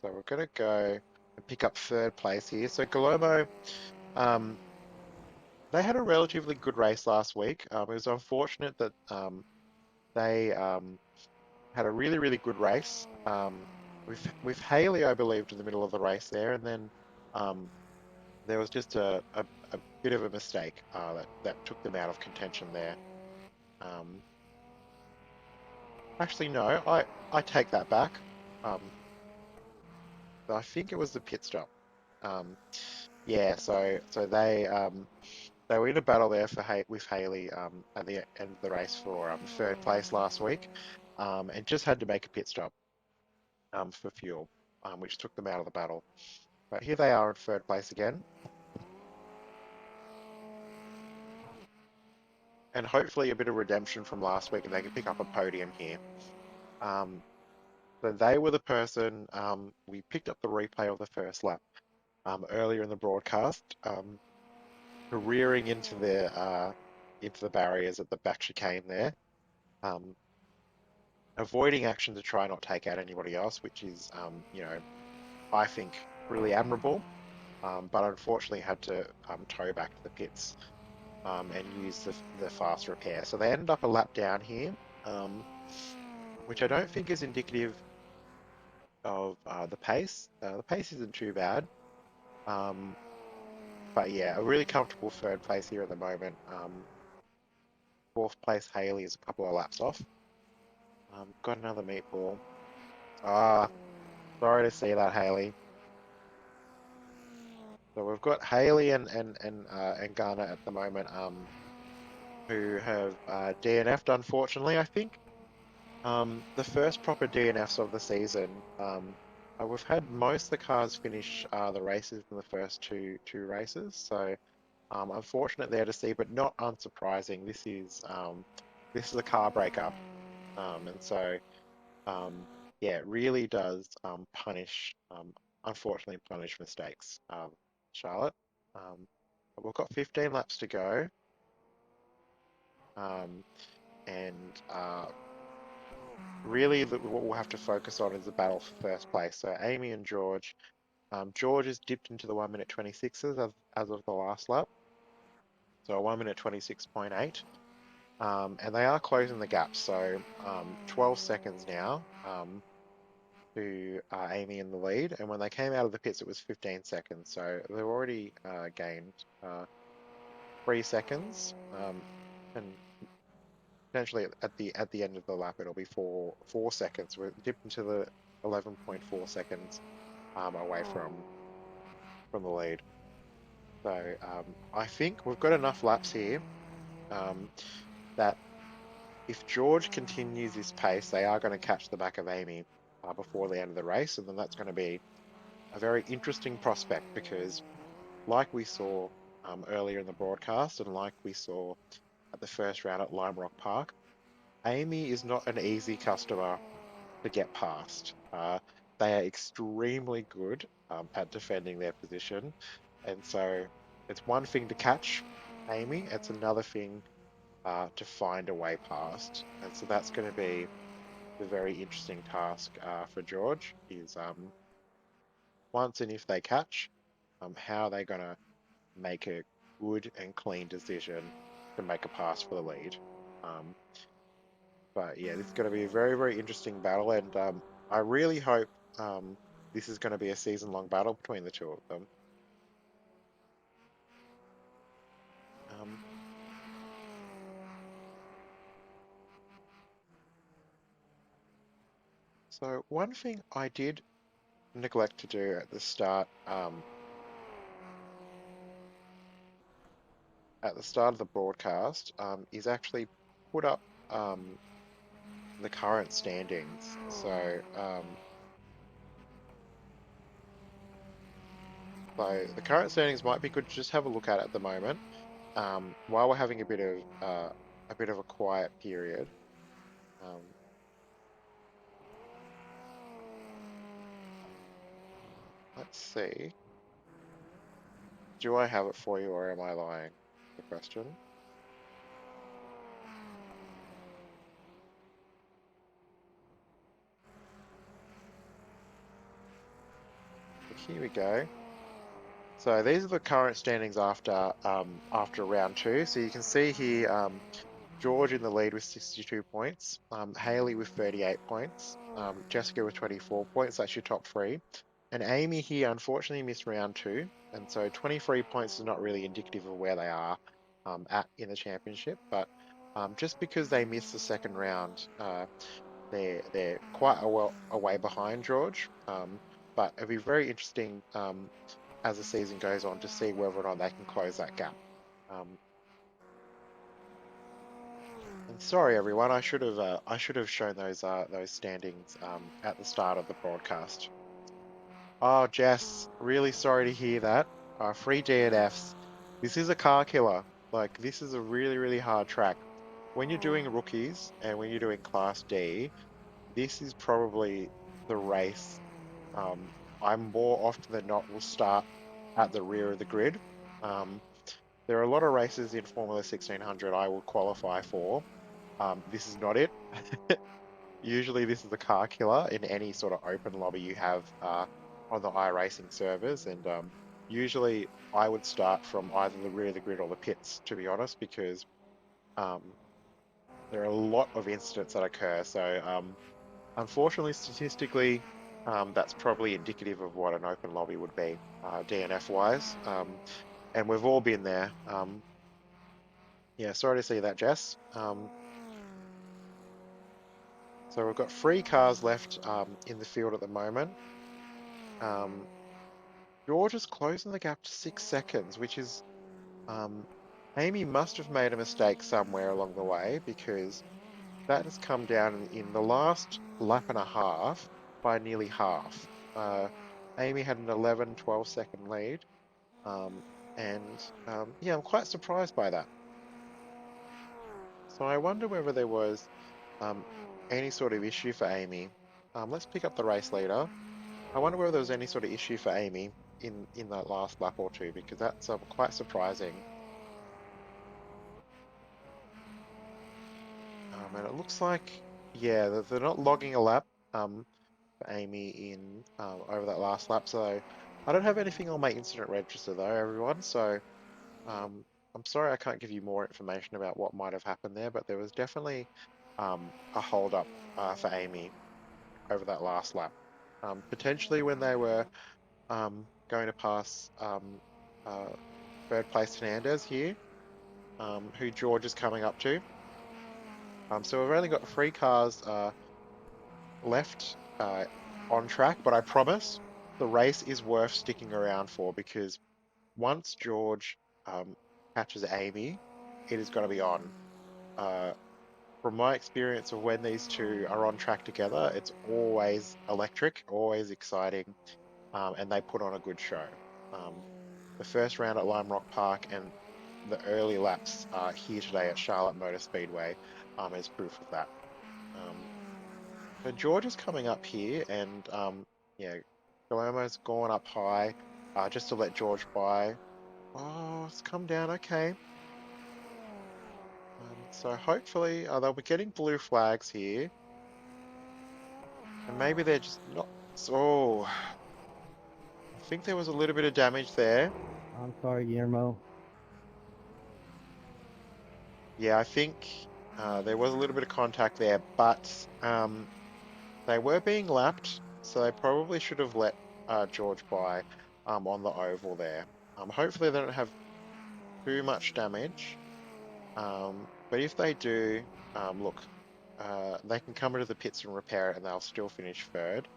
so we're going to go and pick up third place here. So Galomo, um, they had a relatively good race last week. It was unfortunate that they had a really, really good race with Haley, I believed, in the middle of the race there, and then um, there was just a bit of a mistake that took them out of contention there. Um, Actually, no, I take that back. Um, I think it was the pit stop. Um, yeah, so they were in a battle there for with Haley at the end of the race for third place last week, and just had to make a pit stop for fuel, which took them out of the battle. But here they are in third place again, and hopefully a bit of redemption from last week, and they can pick up a podium here. Um, so they were the person we picked up the replay of the first lap earlier in the broadcast, rearing into the barriers at the back chicane there, um, avoiding action to try not take out anybody else, which is I think really admirable. But unfortunately had to tow back to the pits and use the fast repair. So they ended up a lap down here, um, which I don't think is indicative of the pace. The pace isn't too bad. Um, but yeah, a really comfortable third place here at the moment. Fourth place Haley is a couple of laps off. Got another meatball. Ah, sorry to see that, Haley. So we've got Haley and Garner at the moment, who have DNF'd, unfortunately, I think. The first proper DNFs of the season. We've had most of the cars finish the races in the first two races, so unfortunate there to see, but not unsurprising. This is a car breakup, and so yeah, it really does unfortunately punish mistakes, Charlotte. Um, but we've got 15 laps to go, um, and really what we'll have to focus on is the battle for first place. So Amy and George. George has dipped into the 1 minute 26s as of the last lap, so 1 minute 26.8. And they are closing the gap, so 12 seconds now. To Amy in the lead, and when they came out of the pits, it was 15 seconds. So they've already gained 3 seconds, and potentially at the end of the lap, it'll be four seconds. We're dipped into the 11.4 seconds away from the lead. So I think we've got enough laps here um, that if George continues this pace, they are going to catch the back of Amy before the end of the race, and then that's going to be a very interesting prospect because, like we saw earlier in the broadcast and like we saw at the first round at Lime Rock Park, Amy is not an easy customer to get past. They are extremely good at defending their position. And so it's one thing to catch Amy, it's another thing to find a way past. And so that's going to be the very interesting task for George is once and if they catch, how are they going to make a good and clean decision to make a pass for the lead? Um, but yeah, this is going to be a very, very interesting battle, and I really hope this is going to be a season-long battle between the two of them. Um, so one thing I did neglect to do at the start of the broadcast is actually put up um, the current standings. So the current standings might be good to just have a look at the moment while we're having a bit of a quiet period. Um, let's see. Do I have it for you or am I lying? The question. Here we go. So these are the current standings after round two. So you can see here George in the lead with 62 points, Haley with 38 points, Jessica with 24 points. That's your top three. And Amy here unfortunately missed round two, and so 23 points is not really indicative of where they are at in the championship. But just because they missed the second round, they're quite a way behind George. But it'll be very interesting as the season goes on to see whether or not they can close that gap. Um, and sorry, everyone, I should have shown those standings at the start of the broadcast. Oh, Jess, really sorry to hear that. Free DNFs. This is a car killer. Like this is a really hard track. When you're doing rookies and when you're doing Class D, this is probably the race. Um, I'm more often than not will start at the rear of the grid. Um, there are a lot of races in Formula 1600 I would qualify for. This is not it. Usually, this is a car killer in any sort of open lobby you have on the iRacing servers, and usually I would start from either the rear of the grid or the pits, to be honest, because um, there are a lot of incidents that occur. So, unfortunately, statistically, that's probably indicative of what an open lobby would be, DNF wise. And we've all been there. Yeah, sorry to see that, Jess. So we've got three cars left in the field at the moment. Um, George is closing the gap to 6 seconds, which is Amy must have made a mistake somewhere along the way because that has come down in the last lap and a half by nearly half. Uh, Amy had an 11, 12 second lead, um, and yeah, I'm quite surprised by that. So I wonder whether there was um, any sort of issue for Amy. Let's pick up the race leader. I wonder whether there was any sort of issue for Amy in that last lap or two because that's quite surprising. And it looks like yeah, they're not logging a lap for Amy in over that last lap. So I don't have anything on my incident register though, everyone. So um, I'm sorry I can't give you more information about what might have happened there, but there was definitely a hold up for Amy over that last lap. Potentially when they were going to pass uh, third place Hernandez here, who George is coming up to. So we've only got three cars left on track, but I promise the race is worth sticking around for because once George um, catches Amy, it is going to be on. Uh, from my experience of when these two are on track together, it's always electric, always exciting, and they put on a good show. Um, the first round at Lime Rock Park and the early laps here today at Charlotte Motor Speedway is proof of that. Um, so George is coming up here, and yeah, Guillermo's gone up high just to let George by. Oh, it's come down. Okay. So hopefully they'll be getting blue flags here, and maybe they're just not. Oh, I think there was a little bit of damage there. I'm sorry, Guillermo. Yeah, I think there was a little bit of contact there, but they were being lapped, so they probably should have let George by on the oval there. Hopefully they don't have too much damage. But if they do, look, they can come into the pits and repair it, and they'll still finish third.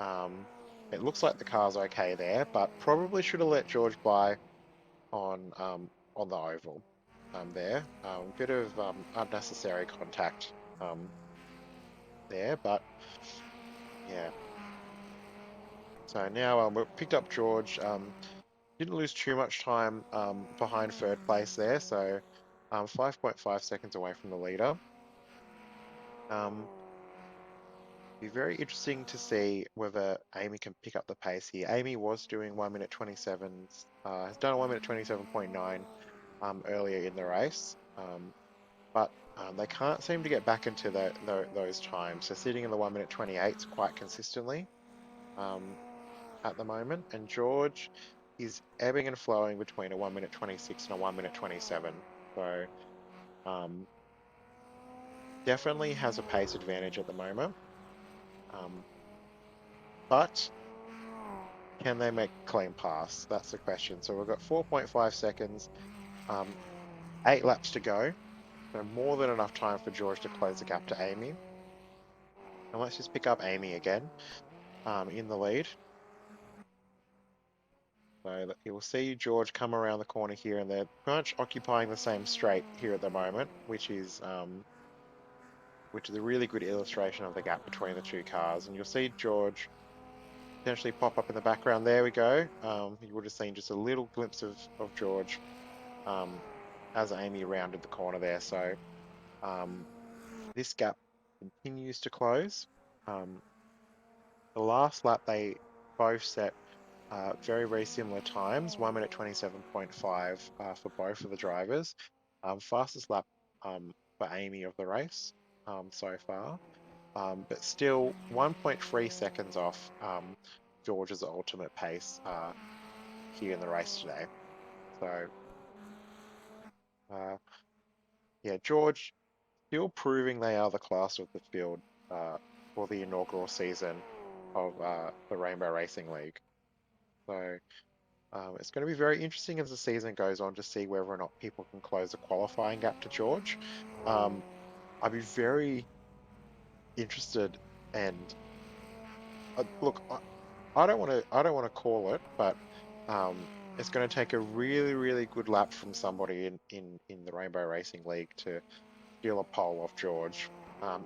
Um, it looks like the car's okay there, but probably should have let George by on the oval there. Bit of unnecessary contact there, but yeah. So now we've picked up George. Didn't lose too much time behind third place there, so 5.5 seconds away from the leader. Um, be very interesting to see whether Amy can pick up the pace here. Amy was doing 1 minute 27, has done a 1 minute 27.9 earlier in the race, but they can't seem to get back into those times. So sitting in the 1 minute 28s quite consistently um, at the moment. And George is ebbing and flowing between a 1 minute 26 and a 1 minute 27. So um, definitely has a pace advantage at the moment. Um, but can they make a clean pass? That's the question. So we've got 4.5 seconds, um, 8 laps to go. So more than enough time for George to close the gap to Amy. And let's just pick up Amy again in the lead. So you'll see George come around the corner here, and they're pretty much occupying the same straight here at the moment, which is a really good illustration of the gap between the two cars. And you'll see George potentially pop up in the background. There we go. You would have seen just a little glimpse of George um, as Amy rounded the corner there. So um, this gap continues to close. Um, the last lap they both set very, very similar times, 1 minute 27.5 for both of the drivers. Fastest lap for Amy of the race so far, but still 1.3 seconds off George's ultimate pace here in the race today. So, uh, yeah, George still proving they are the class of the field uh, for the inaugural season of the Rainbow Racing League. So, it's going to be very interesting as the season goes on to see whether or not people can close the qualifying gap to George. Um, I'd be very interested, and look, I don't want to call it, but it's going to take a really, really good lap from somebody in the Rainbow Racing League to steal a pole off George.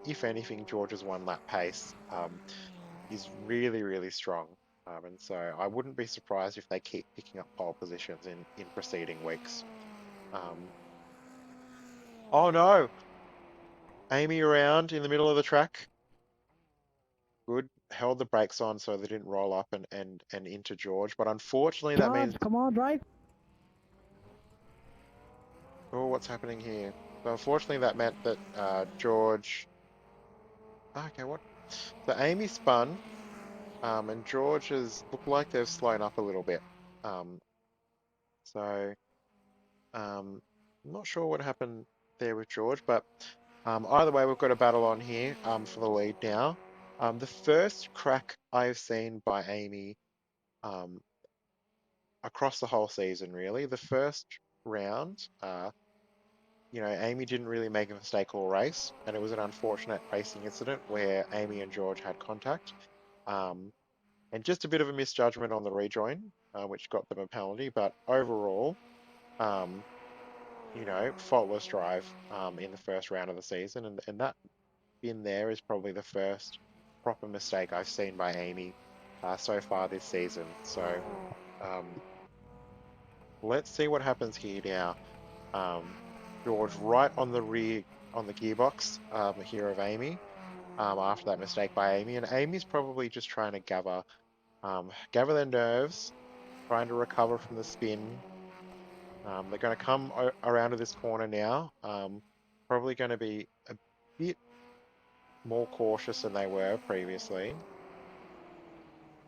If anything, George's 1 lap pace is really, really strong. And so I wouldn't be surprised if they keep picking up pole positions in preceding weeks. Um, oh no, Amy around in the middle of the track. Good, held the brakes on so they didn't roll up and into George. But unfortunately, that means, George, come on, drive. oh, what's happening here? So unfortunately, that meant that George. Okay, what? So Amy spun, and George has looked like they've slowed up a little bit. Um, so I'm not sure what happened there with George, but either way, we've got a battle on here for the lead now. The first crack I've seen by Amy um, across the whole season, really. The first round, Amy didn't really make a mistake all race, and it was an unfortunate racing incident where Amy and George had contact, um, and just a bit of a misjudgment on the rejoin, which got them a penalty. But overall, um, faultless drive in the first round of the season, and that in there is probably the first proper mistake I've seen by Amy so far this season. So um, let's see what happens here now. Um, George right on the rear on the gearbox here of Amy after that mistake by Amy, and Amy's probably just trying to gather their nerves, trying to recover from the spin. They're going to come around to this corner now. Probably going to be a bit more cautious than they were previously.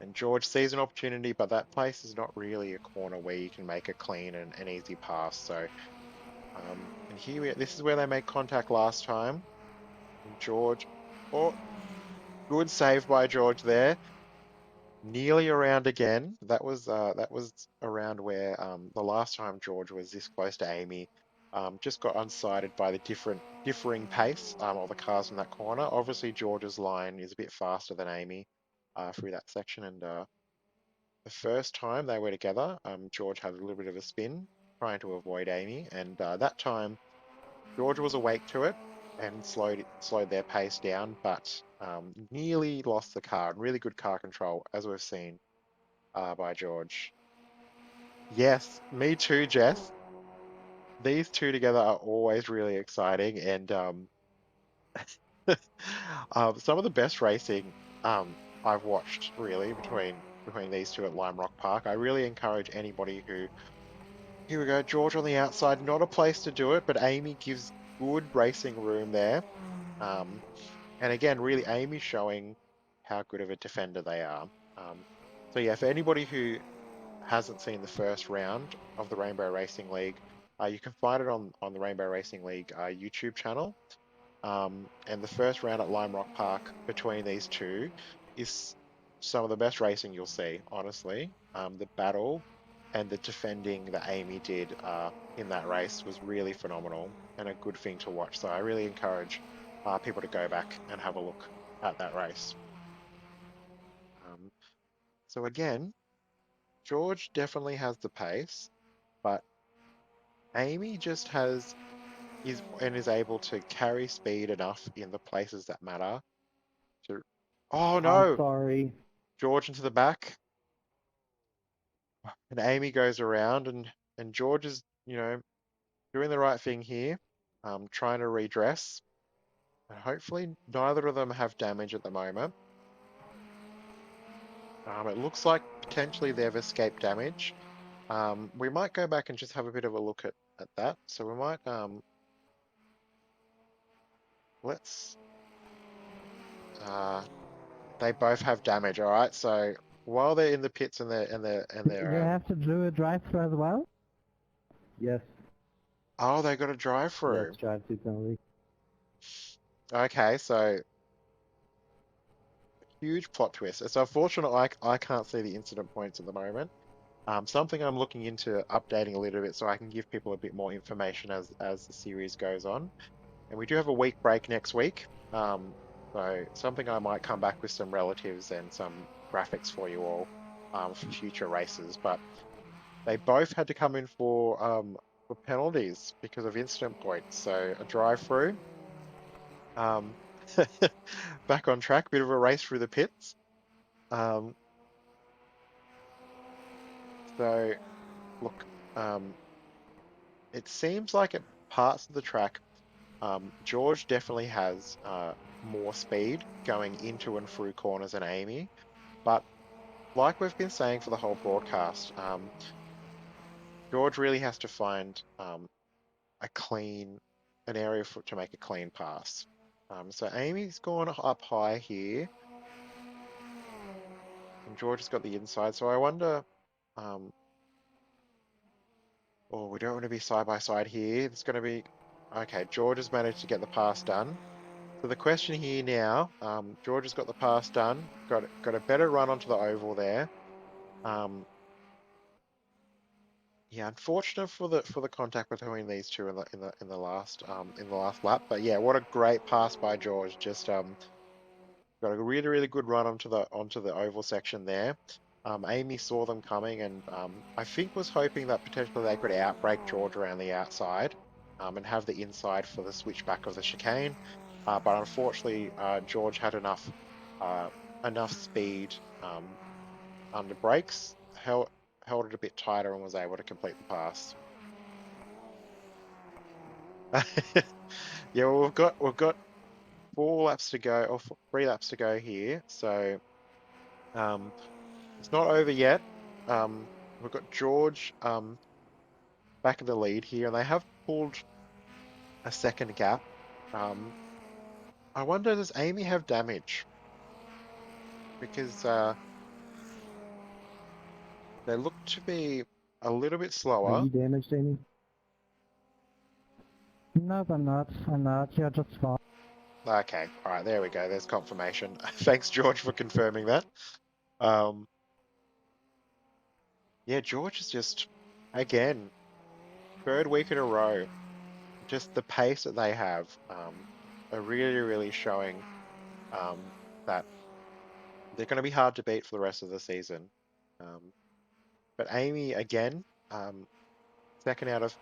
And George sees an opportunity, but that place is not really a corner where you can make a clean and an easy pass. So, and this is where they made contact last time. And George, oh, good save by George there. Nearly around again. That was around where the last time George was this close to Amy. Just got unsighted by the differing pace of the cars in that corner. Obviously, George's line is a bit faster than Amy through that section, and the first time they were together, George had a little bit of a spin trying to avoid Amy, and that time George was awake to it and slowed their pace down, but nearly lost the car. Really good car control, as we've seen by George. Yes, me too, Jess. These two together are always really exciting, and some of the best racing I've watched really between these two at Lime Rock Park. I really encourage anybody who here we go, George on the outside, not a place to do it, but Amy gives good racing room there. Um, and again, really Amy showing how good of a defender they are. Um, so yeah, for anybody who hasn't seen the first round of the Rainbow Racing League, you can find it on the Rainbow Racing League YouTube channel. And the first round at Lime Rock Park between these two is some of the best racing you'll see, honestly. The battle and the defending that Amy did in that race was really phenomenal and a good thing to watch. So I really encourage people to go back and have a look at that race. Um, so again, George definitely has the pace, but Amy just has is able to carry speed enough in the places that matter to. Oh I'm no! sorry. George into the back, and Amy goes around, and George is, doing the right thing here, trying to redress. And hopefully, neither of them have damage at the moment. It looks like potentially they've escaped damage. We might go back and just have a bit of a look at that. So we might let's uh they both have damage, all right? So while they're in the pits and They they're have to do a drive-through as well? Yes. oh, they got a drive Yes, through. drive-through penalty. Okay, so huge plot twist. It's unfortunate I can't see the incident points at the moment. Something I'm looking into updating a little bit so I can give people a bit more information as the series goes on. And we do have a week break next week. So something I might come back with some relatives and some graphics for you all for future races. But they both had to come in for penalties because of incident points. So a drive through, um, back on track, bit of a race through the pits. Um, so look, um, it seems like at parts of the track, George definitely has more speed going into and through corners than Amy. But like we've been saying for the whole broadcast, George really has to find a clean, an area to make a clean pass. So Amy's gone up high here, and George has got the inside. So I wonder, um, oh, we don't want to be side by side here. It's going to be, okay, George has managed to get the pass done. So the question here now, George has got the pass done, got a better run onto the oval there. Um, yeah, unfortunate for the contact between these two in the last lap. But yeah, what a great pass by George. Just got a really good run onto the oval section there. Amy saw them coming and I think was hoping that potentially they could outbrake George around the outside and have the inside for the switchback of the chicane. But unfortunately, George had uh, enough speed under brakes, held it a bit tighter and was able to complete the pass. Yeah, well, we've got 4 laps to go, or 3 laps to go here. So um, it's not over yet. We've got George back in the lead here, and they have pulled a second gap. Um, I wonder, does Amy have damage? Because they look to be a little bit Are slower. you damaged, Amy? No, I'm not. I'm not. You're just fine. Okay, all right, there we go. There's confirmation. Thanks, George, for confirming that. Um, yeah, George is just, again, third week in a row, just the pace that they have are really showing that they're going to be hard to beat for the rest of the season. Um, but Amy again, um, second out of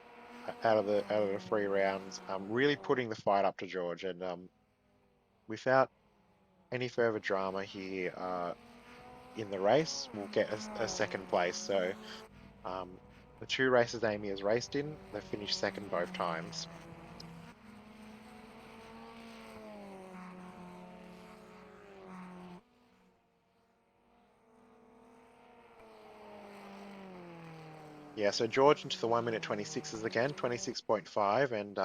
the 3 rounds, really putting the fight up to George, and without any further drama here in the race, we'll get a second place. So um, the 2 races Amy has raced in, they finished second both times. Yeah, so George into the 1 minute 26s again, 26.5, and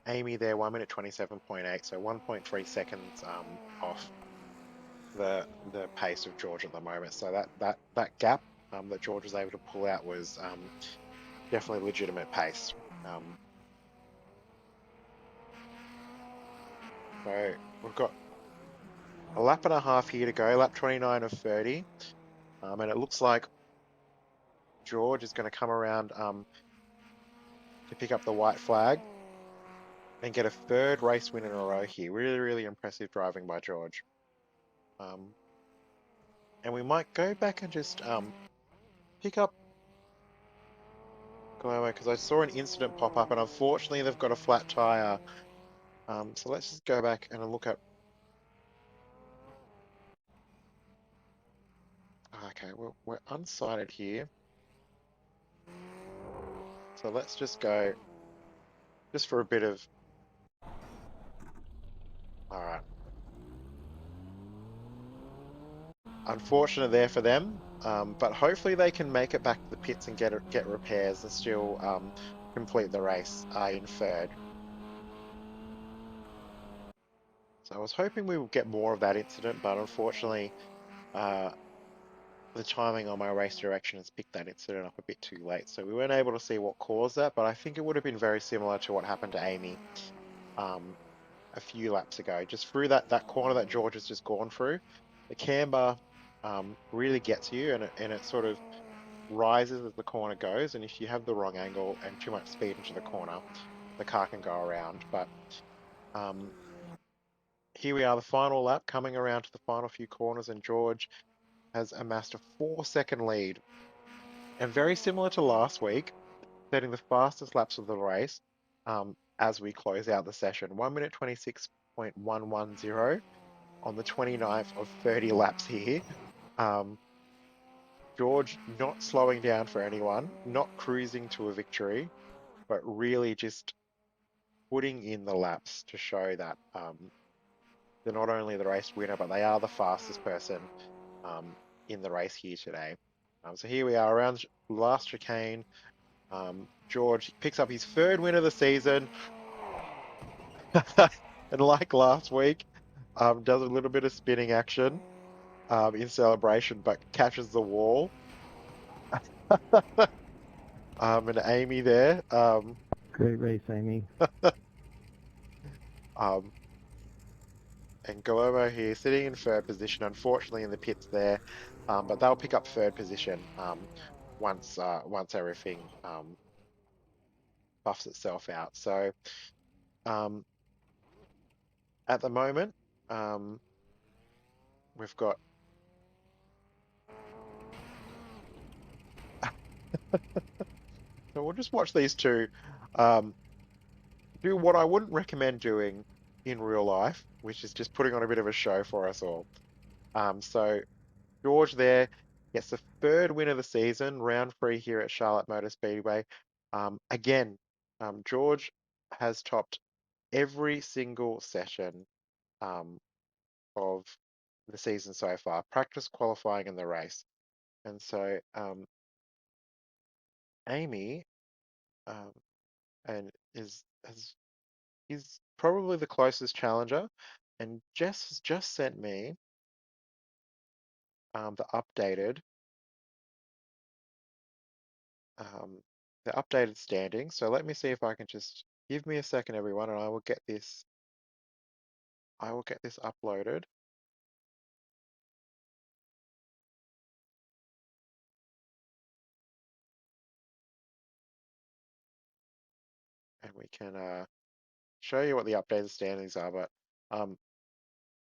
Amy there 1 minute 27.8, so 1.3 seconds off the pace of George at the moment. So that gap that George was able to pull out was definitely legitimate pace. Um, so we've got a lap and a half here to go, lap 29 of 30, and it looks like George is going to come around to pick up the white flag and get a third race win in a row here. Really, really impressive driving by George. Um, and we might go back and just pick up Guillermo because I saw an incident pop up, and unfortunately they've got a flat tire. So let's just go back and look at. Okay, we're unsighted here, so let's just go just for a bit of. All right, unfortunate there for them, but hopefully they can make it back to the pits and get repairs and still complete the race in third. So I was hoping we would get more of that incident, but unfortunately, uh, the timing on my race direction has picked that incident up a bit too late. So we weren't able to see what caused that, but I think it would have been very similar to what happened to Amy um, a few laps ago, just through that corner that George has just gone through. The camber really gets you, and it sort of rises as the corner goes. And if you have the wrong angle and too much speed into the corner, the car can go around. But um, here we are, the final lap, coming around to the final few corners, and George has amassed a 4 second lead. And very similar to last week, setting the fastest laps of the race as we close out the session. 1 minute 26.110 on the 29th of 30 laps here. Um, George not slowing down for anyone, not cruising to a victory, but really just putting in the laps to show that they're not only the race winner, but they are the fastest person um, in the race here today. So here we are around the last chicane. George picks up his third win of the season, and like last week, does a little bit of spinning action in celebration, but catches the wall. And Amy there, Great race, Amy. um, and Guillermo here sitting in third position, unfortunately in the pits there, but they'll pick up third position once everything buffs itself out. So um, at the moment, um, we've got. So we'll just watch these two um, do what I wouldn't recommend doing in real life, which is just putting on a bit of a show for us all. So George there gets the third win of the season, round three here at Charlotte Motor Speedway. Again, George has topped every single session um, of the season so far, practice, qualifying, and the race. And so Amy um, and is probably the closest challenger, and Jess has just sent me the um, updated standings. So let me see if I can just give me a second, everyone, and I will get this uploaded, and we can show you what the updated standings are. But um,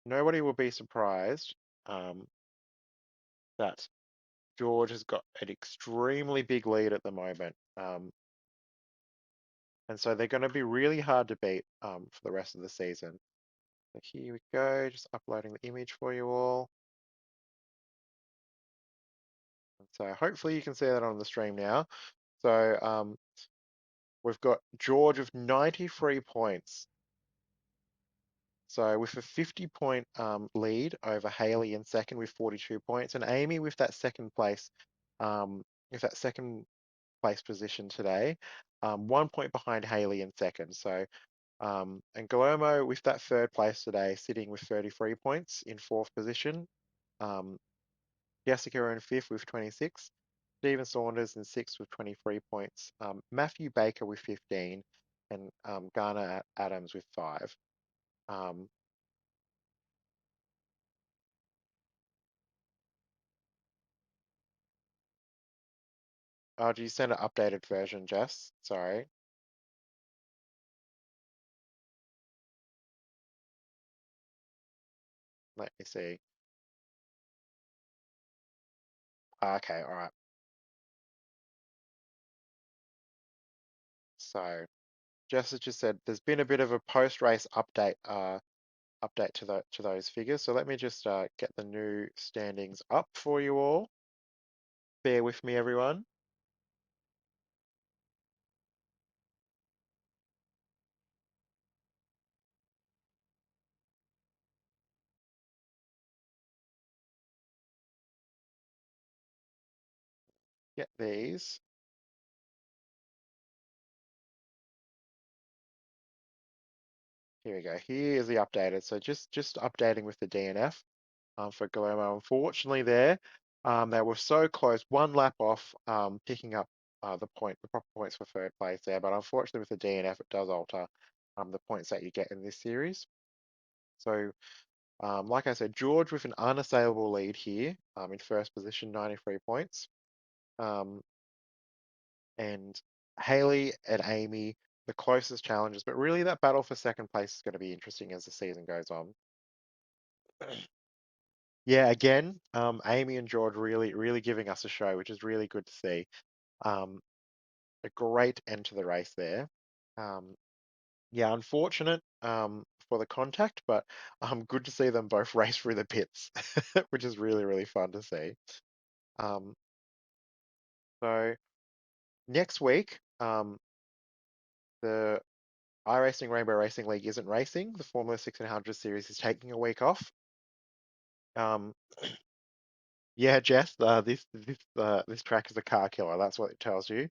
nobody will be surprised um, that George has got an extremely big lead at the moment. And so they're going to be really hard to beat for the rest of the season. So here we go, just uploading the image for you all. So hopefully you can see that on the stream now. So we've got George with 93 points. So with a 50-point lead over Haley in second with 42 points, and Amy with that second place, with that second place position today, 1 point behind Haley in second. So and Guillermo with that third place today, sitting with 33 points in fourth position. Um, Jessica in fifth with 26. Stephen Saunders in sixth with 23 points. Matthew Baker with 15, and Garner Adams with 5. Um, oh, do you send an updated version, Jess? Sorry, let me see. Okay, all right. So Jess has just said there's been a bit of a post-race update to those figures. So let me just get the new standings up for you all. Bear with me, everyone. Get these. Here we go. Here is the updated. So just updating with the DNF for Guillermo. Unfortunately, they were so close, one lap off, picking up the proper points for third place there. But unfortunately, with the DNF, it does alter the points that you get in this series. So, like I said, George with an unassailable lead here, in first position, 93 points. Um, and Haley and Amy, the closest challenges. But really, that battle for second place is going to be interesting as the season goes on. Yeah, again, Amy and George really, really giving us a show, which is really good to see. Um, a great end to the race there. Um, yeah, unfortunate for the contact, but good to see them both race through the pits, which is really, really fun to see. Um, so next week, the iRacing Rainbow Racing League isn't racing. The Formula 1600 series is taking a week off. Um, yeah, Jess, this track is a car killer. That's what it tells you.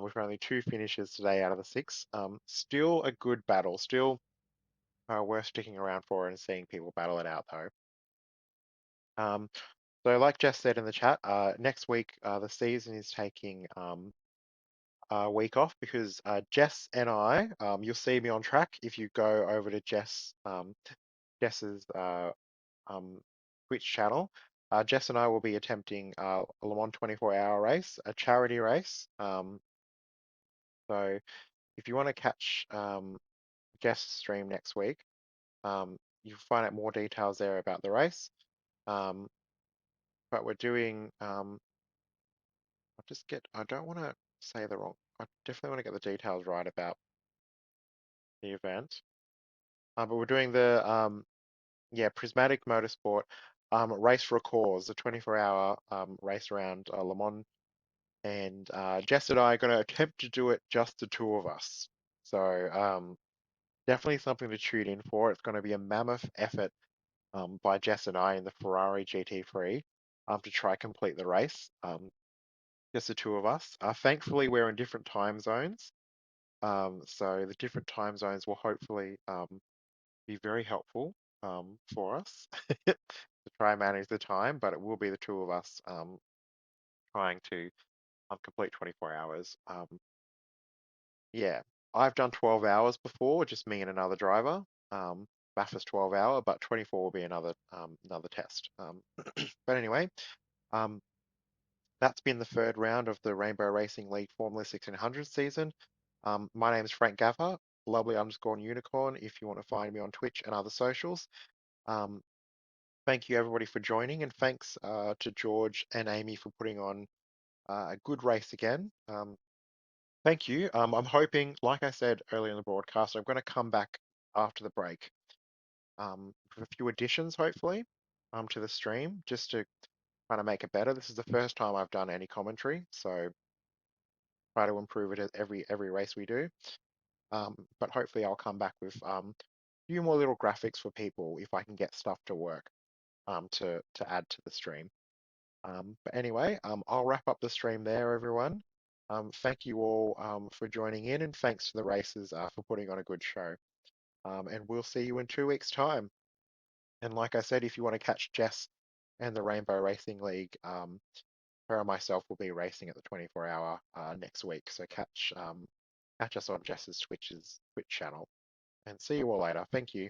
With only two finishes today out of the six. Still a good battle. Still worth sticking around for and seeing people battle it out though. Um, so like Jess said in the chat, next week the season is taking a week off because Jess and I, you'll see me on track if you go over to Jess's um, Twitch channel. Jess and I will be attempting a Le Mans 24-hour race, a charity race. So if you want to catch guest stream next week. You'll find out more details there about the race. Um, but we're doing, I don't want to say the wrong, I definitely want to get the details right about the event. But we're doing yeah, Prismatic Motorsport Race for a Cause, a 24-hour race around Le Mans. And Jess and I are going to attempt to do it just the two of us. So definitely something to tune in for. It's going to be a mammoth effort by Jess and I in the Ferrari GT3 to try complete the race. Just the two of us. Thankfully, we're in different time zones, so the different time zones will hopefully be very helpful for us to try and manage the time. But it will be the two of us trying to complete 24 hours. Yeah, I've done 12 hours before, just me and another driver. Bathurst 12 hour, but 24 will be another test. But anyway, um, that's been the third round of the Rainbow Racing League Formula 1600 season. My name is Frank Gaffer, lovely underscore unicorn, if you want to find me on Twitch and other socials. Um, thank you everybody for joining, and thanks to George and Amy for putting on a good race again. Thank you. I'm hoping, like I said earlier in the broadcast, I'm going to come back after the break with a few additions, hopefully, to the stream, just to kind of make it better. This is the first time I've done any commentary, so try to improve it at every race we do. But hopefully I'll come back with a few more little graphics for people if I can get stuff to work to add to the stream. But anyway, I'll wrap up the stream there, everyone. Thank you all for joining in, and thanks to the racers for putting on a good show. And we'll see you in 2 weeks' time. And like I said, if you want to catch Jess and the Rainbow Racing League her and myself will be racing at the 24-hour next week. So catch us on Jess's Twitch channel, and see you all later. Thank you.